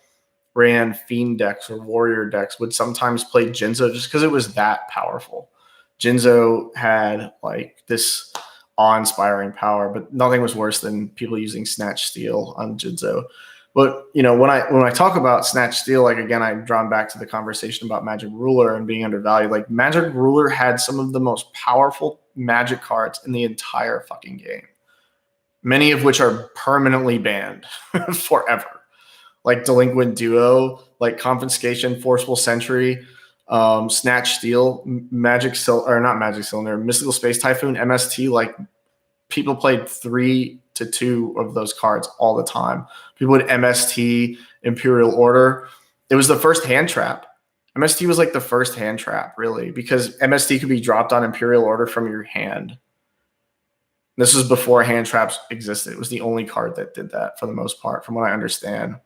Speaker 1: ran Fiend decks or Warrior decks would sometimes play Jinzo just because it was that powerful. Jinzo had like this awe-inspiring power, but nothing was worse than people using Snatch Steal on Jinzo. But when I talk about Snatch Steal, like again, I'm drawn back to the conversation about Magic Ruler and being undervalued. Like Magic Ruler had some of the most powerful Magic cards in the entire fucking game, many of which are permanently banned forever, like Delinquent Duo, like Confiscation, Forceful Sentry, Snatch Steal, not Magic Cylinder, Mystical Space Typhoon, MST. Like people played 3-2 of those cards all the time. People would MST Imperial Order. It was the first hand trap. MST was like the first hand trap, really, because MST could be dropped on Imperial Order from your hand. This was before hand traps existed. It was the only card that did that for the most part, from what I understand.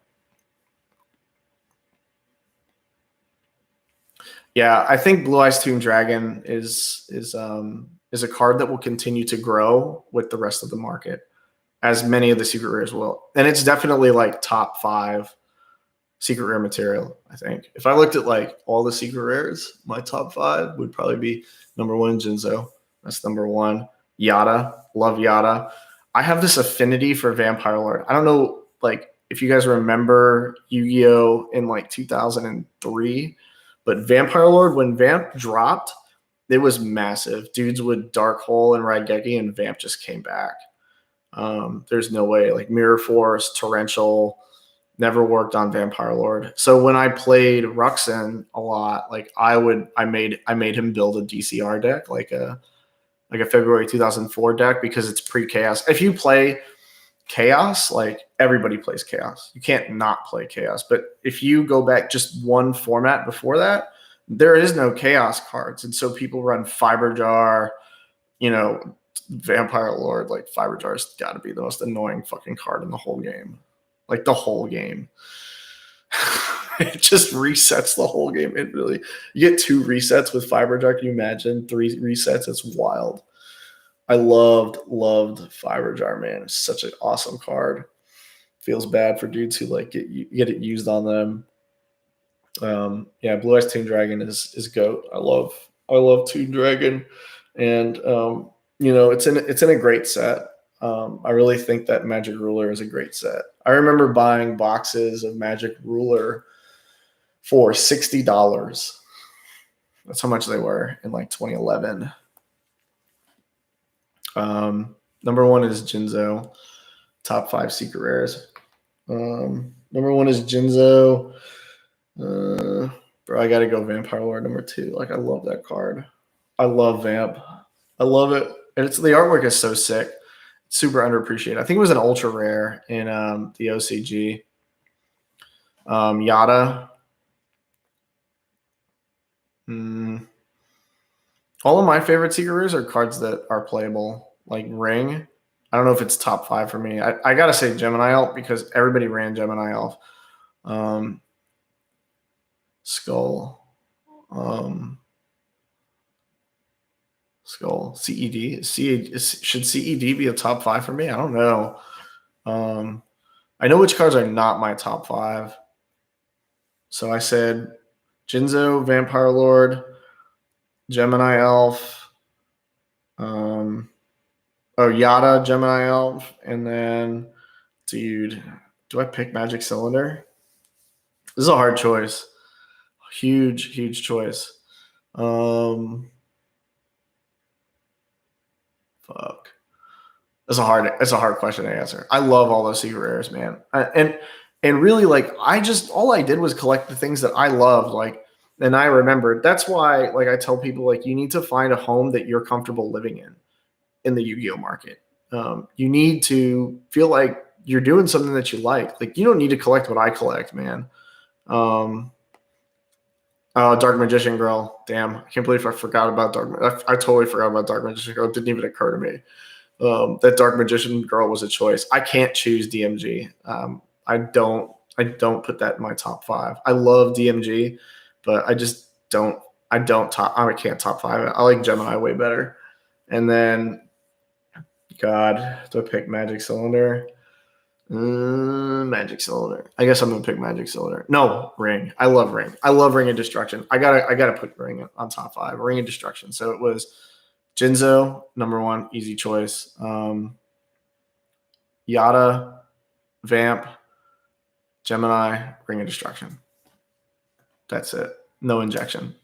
Speaker 1: Yeah, I think Blue Eyes Toon Dragon is a card that will continue to grow with the rest of the market, as many of the secret rares will. And it's definitely like top 5 secret rare material, I think. If I looked at like all the secret rares, my top 5 would probably be number 1, Jinzo. That's number 1. Yada, love Yada. I have this affinity for Vampire Lord. I don't know, like, if you guys remember Yu-Gi-Oh! In like 2003, but Vampire Lord, when Vamp dropped, it was massive. Dudes would Dark Hole and Raigeki, and Vamp just came back. There's no way. Like Mirror Force, Torrential, never worked on Vampire Lord. So when I played Ruxin a lot, like I made him build a DCR deck, like a February 2004 deck, because it's pre-chaos. If you play chaos, like everybody plays chaos. You can't not play chaos. But if you go back just one format before that, there is no chaos cards. And so people run Fiber Jar, Vampire Lord. Like Fiber Jar's got to be the most annoying fucking card in the whole game. Like the whole game. It just resets the whole game. It really, you get 2 resets with Fiber Jar. Can you imagine 3 resets? It's wild. I loved Fiber Jar, man. It's such an awesome card. Feels bad for dudes who like get it used on them. Blue Eyes Toon Dragon is GOAT. I love Toon Dragon, and it's in a great set. I really think that Magic Ruler is a great set. I remember buying boxes of Magic Ruler for $60. That's how much they were in like 2011. Number 1 is Jinzo. Top 5 secret rares. Number 1 is Jinzo. Bro, I gotta go Vampire Lord number 2. Like I love that card. I love Vamp. I love it. And the artwork is so sick. Super underappreciated. I think it was an ultra rare in the OCG. Yada. All of my favorite secret rares are cards that are playable. Like Ring. I don't know if it's top 5 for me. I gotta say Gemini Elf because everybody ran Gemini Elf. Skull. Skull. CED. Should CED be a top 5 for me? I don't know. I know which cards are not my top 5. So I said Jinzo, Vampire Lord, Gemini Elf, Yada, Gemini Elf, and then, dude, do I pick Magic Cylinder? This is a hard choice. Huge choice. Fuck. It's a hard question to answer. I love all those secret rares, man. And really, like, all I did was collect the things that I loved, like, and I remembered. That's why, like, I tell people, like, you need to find a home that you're comfortable living in the Yu-Gi-Oh market. You need to feel like you're doing something that you like. Like, you don't need to collect what I collect, man. Dark Magician Girl. Damn, I can't believe I forgot about I totally forgot about Dark Magician Girl. It didn't even occur to me. That Dark Magician Girl was a choice. I can't choose DMG. I don't put that in my top 5. I love DMG, but I just don't. I can't top 5 it. I like Gemini way better. And then, God, do I pick Magic Cylinder? Magic Cylinder. I guess I'm gonna pick Magic Cylinder. No, Ring. I love Ring. I love Ring of Destruction. I gotta put Ring on top 5. Ring of Destruction. So it was Jinzo, number 1, easy choice. Yada, Vamp, Gemini, Ring of Destruction. That's it. No injection.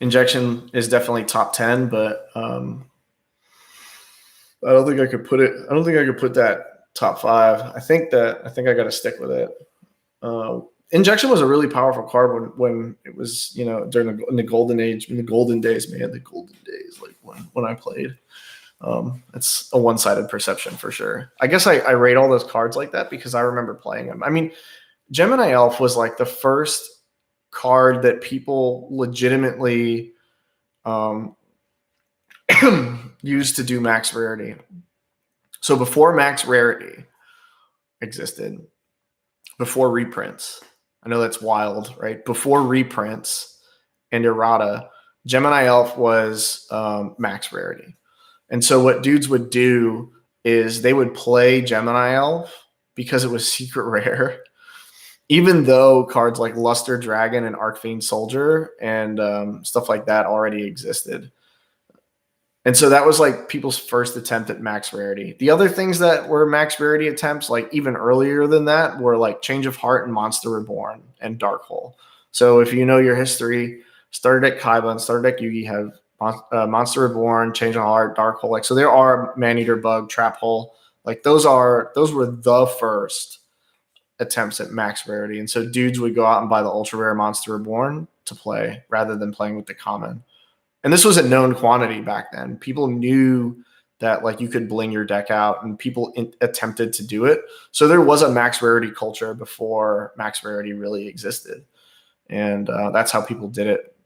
Speaker 1: Injection is definitely top 10, but I don't think I could put it. I don't think I could put that top 5. I think I got to stick with it. Injection was a really powerful card when it was, during in the golden age, in the golden days, man, the golden days, like when I played. It's a one-sided perception for sure. I guess I rate all those cards like that because I remember playing them. I mean, Gemini Elf was like the first card that people legitimately used to do max rarity. So before max rarity existed, before reprints, I know that's wild, right? Before reprints and errata, Gemini Elf was max rarity. And so what dudes would do is they would play Gemini Elf because it was secret rare, even though cards like Luster Dragon and Arcfiend Soldier and stuff like that already existed. And so that was like people's first attempt at max rarity. The other things that were max rarity attempts, like even earlier than that, were like Change of Heart and Monster Reborn and Dark Hole. So if you know your history, started at Kaiba and started at Yugi have Monster Reborn, Change of Heart, Dark Hole. Like, so there are Maneater Bug, Trap Hole. Like those were the first attempts at max rarity. And so dudes would go out and buy the ultra rare Monster Reborn to play rather than playing with the common. And this was a known quantity back then. People knew that like you could bling your deck out, and people attempted to do it. So there was a max rarity culture before max rarity really existed. And that's how people did it.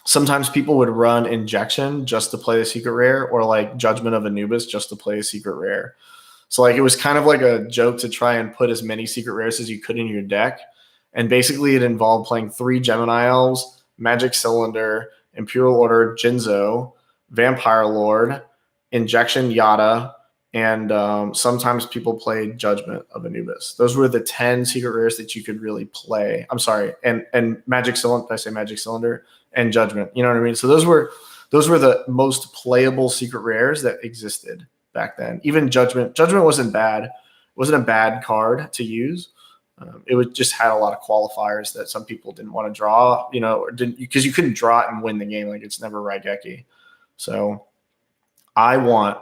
Speaker 1: Sometimes people would run Injection just to play the secret rare, or like Judgment of Anubis just to play a secret rare. So like it was kind of like a joke to try and put as many secret rares as you could in your deck. And basically it involved playing 3 Gemini Elves, Magic Cylinder, Imperial Order, Jinzo, Vampire Lord, Injection, Yada, and sometimes people played Judgment of Anubis. Those were the 10 secret rares that you could really play. I'm sorry, and Magic Cylinder. Did I say Magic Cylinder? And Judgment. You know what I mean? So those were the most playable secret rares that existed back then. Even Judgment wasn't bad. It wasn't a bad card to use. It would just had a lot of qualifiers that some people didn't want to draw, you know, or didn't, because you couldn't draw it and win the game. Like it's never Raigeki. So I want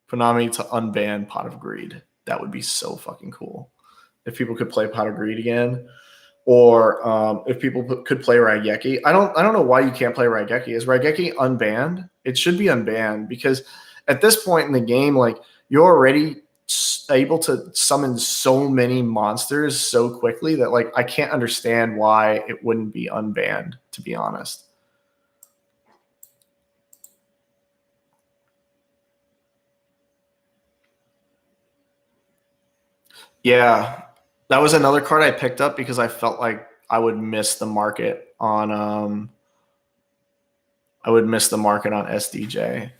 Speaker 1: Konami to unban Pot of Greed. That would be so fucking cool. If people could play Pot of Greed again, or if people could play Raigeki. I don't know why you can't play Raigeki. Is Raigeki unbanned? It should be unbanned, because at this point in the game, like you're already able to summon so many monsters so quickly that like I can't understand why it wouldn't be unbanned, to be honest. Yeah, that was another card I picked up because I felt like I would miss the market on SDJ.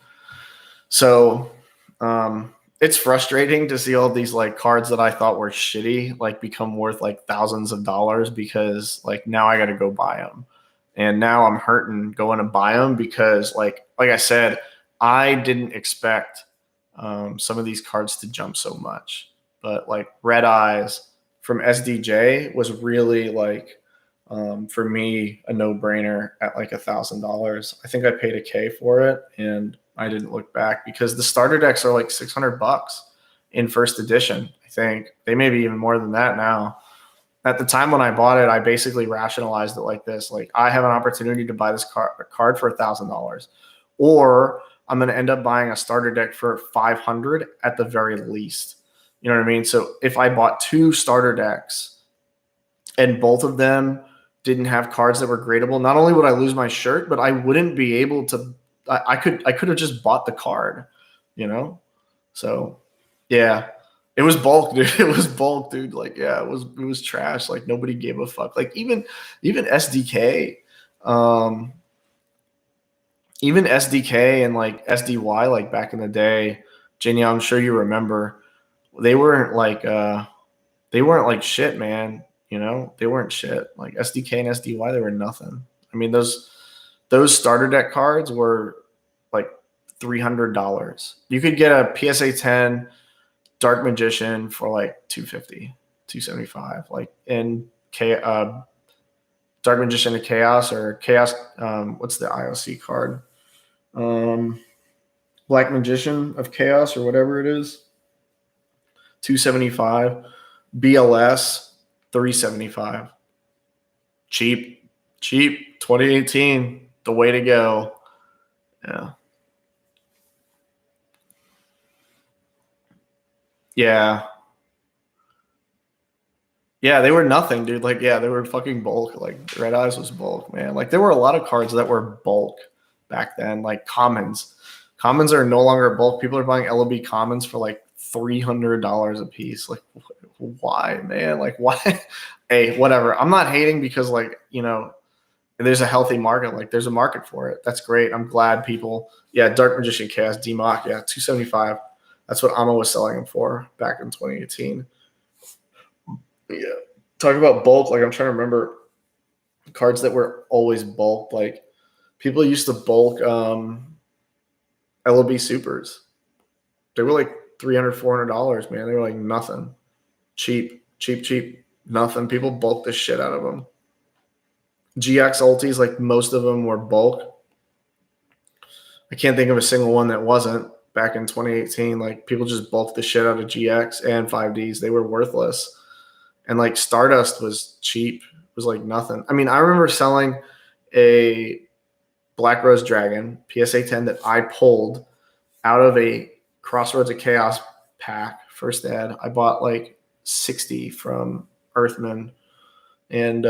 Speaker 1: So it's frustrating to see all these like cards that I thought were shitty like become worth like thousands of dollars, because like now I got to go buy them, and now I'm hurting going to buy them because like I said, I didn't expect some of these cards to jump so much. But like Red Eyes from SDJ was really like for me a no-brainer at like $1,000. I think I paid $1,000 for it, and I didn't look back because the starter decks are like $600 in first edition. I think they may be even more than that now. At the time when I bought it, I basically rationalized it like this: like I have an opportunity to buy this card for $1,000, or I'm going to end up buying a starter deck for $500 at the very least. You know what I mean? So if I bought 2 starter decks and both of them didn't have cards that were gradable, not only would I lose my shirt, but I wouldn't be able to. I could have just bought the card, you know. So yeah, it was bulk, dude. It was bulk, dude. Like yeah, it was trash. Like nobody gave a fuck. Like even SDK, even SDK and like SDY, like back in the day, Jenny, I'm sure you remember, they weren't like shit, man. You know, they weren't shit. Like SDK and SDY, they were nothing. I mean, those starter deck cards were like $300. You could get a PSA 10 Dark Magician for like $250, $275. Like in Dark Magician of Chaos, or Chaos. What's the IOC card? Black Magician of Chaos or whatever it is. $275. BLS $375. Cheap. 2018, the way to go. Yeah. Yeah, they were nothing, dude. Like, yeah, they were fucking bulk. Like, Red Eyes was bulk, man. Like, there were a lot of cards that were bulk back then, like commons. Commons are no longer bulk. People are buying LOB commons for like $300 a piece. Like, why, man? Like, why? Hey, whatever. I'm not hating because, like, you know, there's a healthy market. Like, there's a market for it. That's great. I'm glad people. Yeah, Dark Magician Chaos DMOC. Yeah, $275. That's what Amma was selling them for back in 2018. Yeah. Talk about bulk. Like, I'm trying to remember cards that were always bulk. Like, people used to bulk LOB supers. They were like $300, $400, man. They were like nothing. Cheap. Nothing. People bulked the shit out of them. GX ultis, like most of them were bulk. I can't think of a single one that wasn't back in 2018. Like people just bulked the shit out of GX and 5Ds. They were worthless. And like Stardust was cheap. It was like nothing. I mean, I remember selling a Black Rose Dragon PSA 10 that I pulled out of a Crossroads of Chaos pack first ad. I bought like 60 from Earthman, and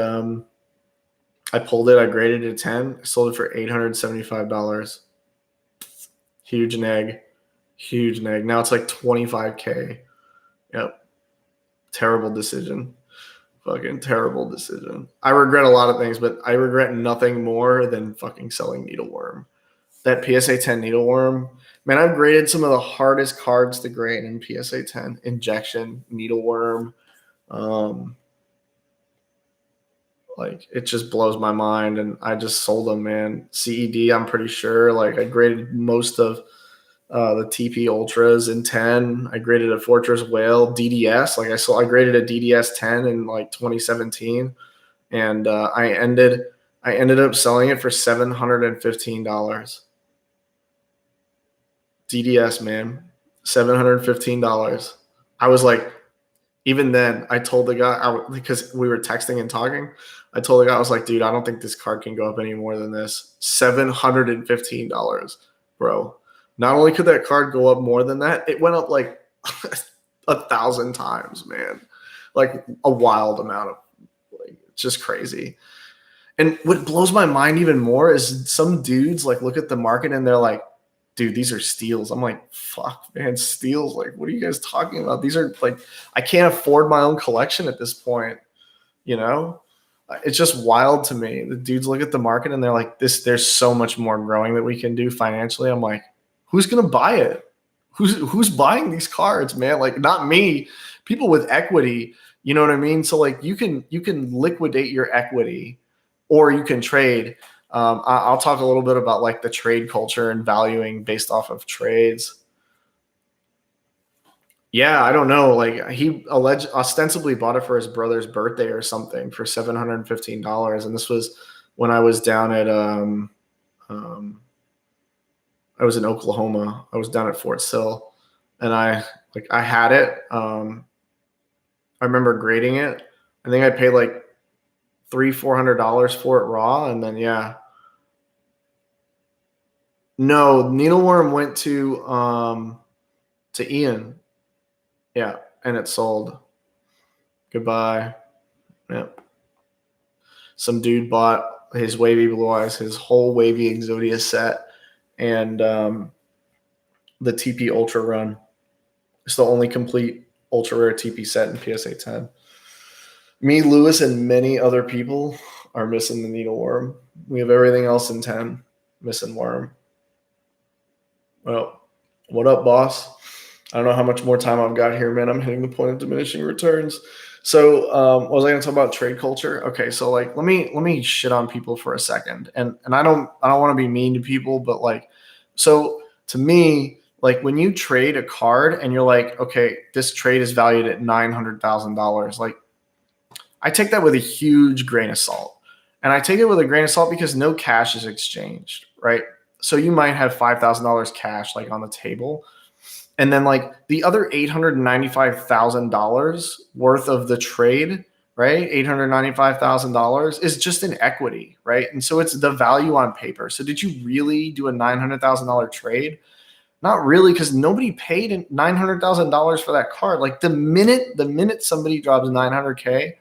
Speaker 1: I pulled it. I graded it a 10. I sold it for $875. Huge neg. Now it's like 25K. Yep. Terrible decision. Fucking terrible decision. I regret a lot of things, but I regret nothing more than fucking selling Needleworm. That PSA 10 Needleworm, man, I've graded some of the hardest cards to grade in PSA 10. Injection, Needleworm. Like, it just blows my mind, and I just sold them, man. CED, I'm pretty sure. Like, I graded most of the TP Ultras in 10. I graded a Fortress Whale DDS. Like I graded a DDS 10 in like 2017, and I ended up selling it for $715. DDS, man, $715. I was like, even then, I told the guy because we were texting and talking. I told the guy, I was like, dude, I don't think this card can go up any more than this. $715, bro. Not only could that card go up more than that, it went up like 1,000 times, man. Like a wild amount of, like, just crazy. And what blows my mind even more is some dudes like look at the market and they're like, dude, these are steals. I'm like, fuck, man, steals. Like, what are you guys talking about? These are like, I can't afford my own collection at this point. You know, it's just wild to me. The dudes look at the market and they're like, there's so much more growing that we can do financially. I'm like, who's going to buy it? Who's buying these cards, man? Like, not me, people with equity, you know what I mean? So like you can liquidate your equity or you can trade. I'll talk a little bit about like the trade culture and valuing based off of trades. Yeah, I don't know. Like he ostensibly bought it for his brother's birthday or something for $715, and this was when I was down at I was in Oklahoma. I was down at Fort Sill, and I had it. I remember grading it. I think I paid like $300-$400 for it raw, and then yeah. No, Needleworm went to Ian. Yeah, and it sold. Goodbye. Yep. Some dude bought his Wavy Blue Eyes, his whole Wavy Exodia set, and the TP Ultra Run. It's the only complete ultra rare TP set in PSA 10. Me, Lewis, and many other people are missing the Needleworm. We have everything else in 10. Missing Worm. Well, what up, boss? I don't know how much more time I've got here, man. I'm hitting the point of diminishing returns. So, what was I going to talk about? Trade culture. Okay, so like, let me shit on people for a second, and I don't want to be mean to people, but like, so to me, like when you trade a card and you're like, okay, this trade is valued at $900,000, like I take that with a huge grain of salt, and I take it with a grain of salt because no cash is exchanged, right? So you might have $5,000 cash like on the table. And then like the other $895,000 worth of the trade, right? $895,000 is just in equity, right? And so it's the value on paper. So did you really do a $900,000 trade? Not really, because nobody paid $900,000 for that card. Like the minute somebody drops $900K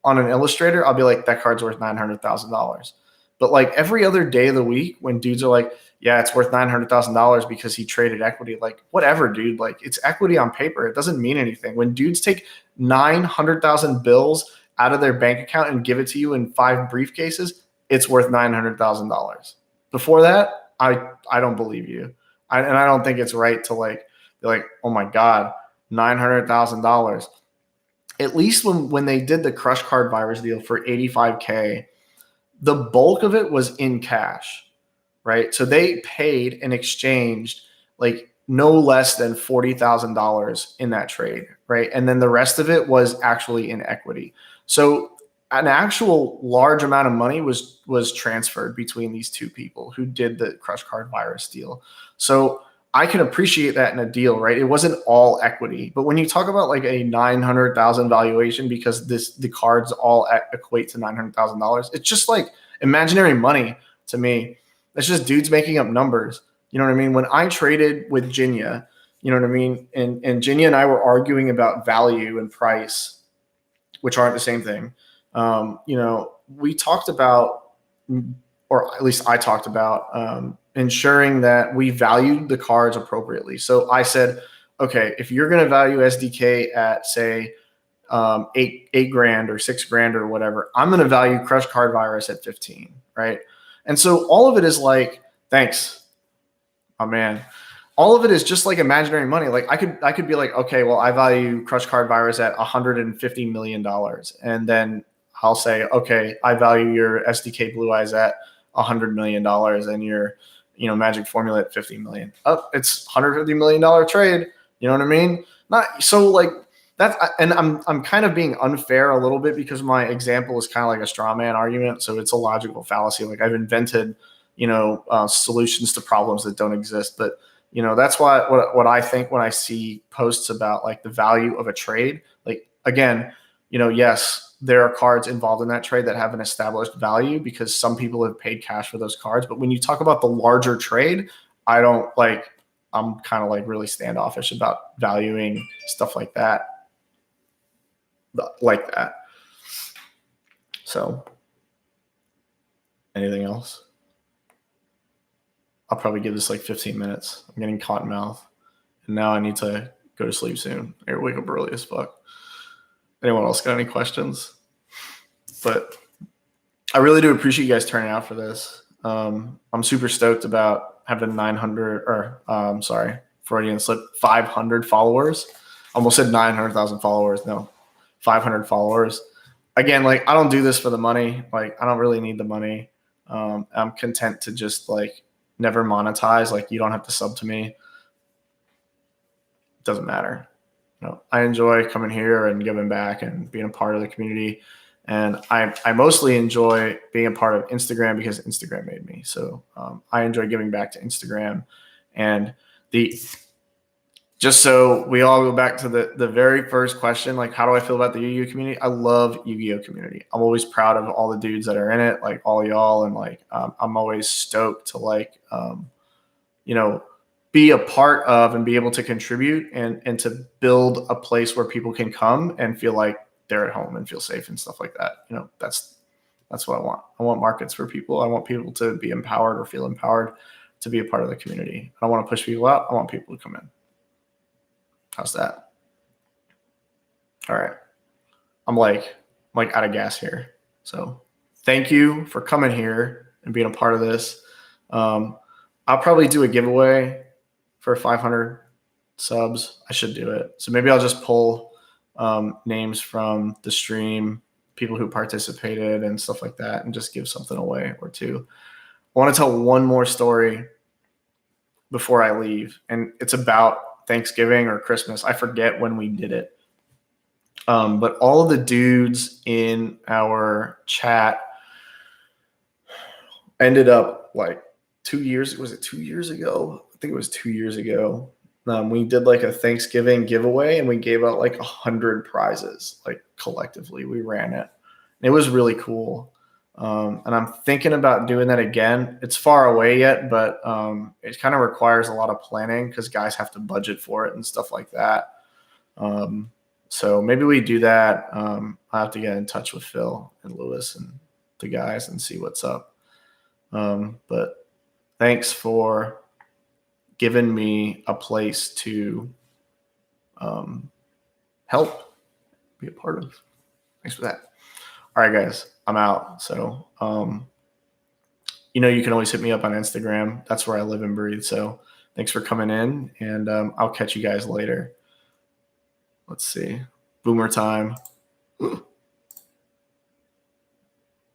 Speaker 1: on an illustrator, I'll be like, that card's worth $900,000. But like every other day of the week when dudes are like, yeah, it's worth $900,000 because he traded equity. Like, whatever, dude. Like, it's equity on paper. It doesn't mean anything. When dudes take 900,000 bills out of their bank account and give it to you in 5 briefcases, it's worth $900,000. Before that, I don't believe you. And I don't think it's right to like be like, oh my God, $900,000. At least when they did the Crush Card Virus deal for $85K, the bulk of it was in cash. Right. So they paid and exchanged like no less than $40,000 in that trade. Right. And then the rest of it was actually in equity. So an actual large amount of money was transferred between these two people who did the crush card virus deal. So I can appreciate that in a deal, right? It wasn't all equity, but when you talk about like a 900,000 valuation because the cards all equate to $900,000, it's just like imaginary money to me. It's just dudes making up numbers. You know what I mean? When I traded with Jinya, you know what I mean? And Jinya and I were arguing about value and price, which aren't the same thing. You know, we talked about, or at least I talked about, ensuring that we valued the cards appropriately. So I said, okay, if you're going to value SDK at say eight grand or $6,000 or whatever, I'm going to value Crush Card Virus at 15, right? And so all of it is like, thanks, oh man. All of it is just like imaginary money. Like I could be like, okay, well, I value Crush Card Virus at $150 million. And then I'll say, okay, I value your SDK Blue Eyes at $100 million and your, you know, Magic Formula at 50 million. Oh, it's $150 million trade. You know what I mean? Not so like that's, and I'm kind of being unfair a little bit because my example is kind of like a straw man argument. So it's a logical fallacy. Like I've invented, you know, solutions to problems that don't exist. But you know, that's why what I think when I see posts about like the value of a trade, like again, you know, yes, there are cards involved in that trade that have an established value because some people have paid cash for those cards. But when you talk about the larger trade, I don't like, I'm kind of like really standoffish about valuing stuff like that. So anything else? I'll probably give this like 15 minutes. I'm getting cotton mouth. And now I need to go to sleep soon. I wake up early as fuck. Anyone else got any questions? But I really do appreciate you guys turning out for this. I'm super stoked about having 900 or sorry, Freudian slip, 500 followers. Almost said 900,000 followers. No, 500 followers. Again, like I don't do this for the money. Like I don't really need the money. I'm content to just like never monetize. Like you don't have to sub to me. It doesn't matter. You know, I enjoy coming here and giving back and being a part of the community. And I mostly enjoy being a part of Instagram because Instagram made me. So I enjoy giving back to Instagram. And just so we all go back to the very first question, like how do I feel about the Yu-Gi-Oh community? I love Yu-Gi-Oh community. I'm always proud of all the dudes that are in it, like all y'all. And like I'm always stoked to like, you know, be a part of and be able to contribute and to build a place where people can come and feel like they're at home and feel safe and stuff like that. You know, that's what I want. I want markets for people. I want people to be empowered or feel empowered to be a part of the community. I don't want to push people out. I want people to come in. How's that? All right. I'm like out of gas here. So thank you for coming here and being a part of this. I'll probably do a giveaway for 500 subs. I should do it. So maybe I'll just pull names from the stream, people who participated and stuff like that, and just give something away or two. I want to tell one more story before I leave, and it's about Thanksgiving or Christmas. I forget when we did it. But all of the dudes in our chat ended up like 2 years. Was it 2 years ago? I think it was 2 years ago. We did like a Thanksgiving giveaway and we gave out like 100 prizes, like collectively. We ran it. It was really cool. And I'm thinking about doing that again. It's far away yet, but it kind of requires a lot of planning because guys have to budget for it and stuff like that. So maybe we do that. I have to get in touch with Phil and Lewis and the guys and see what's up. But thanks for giving me a place to help, be a part of. Thanks for that. All right, guys, I'm out. So, you know, you can always hit me up on Instagram. That's where I live and breathe. So thanks for coming in, and I'll catch you guys later. Let's see. Boomer time.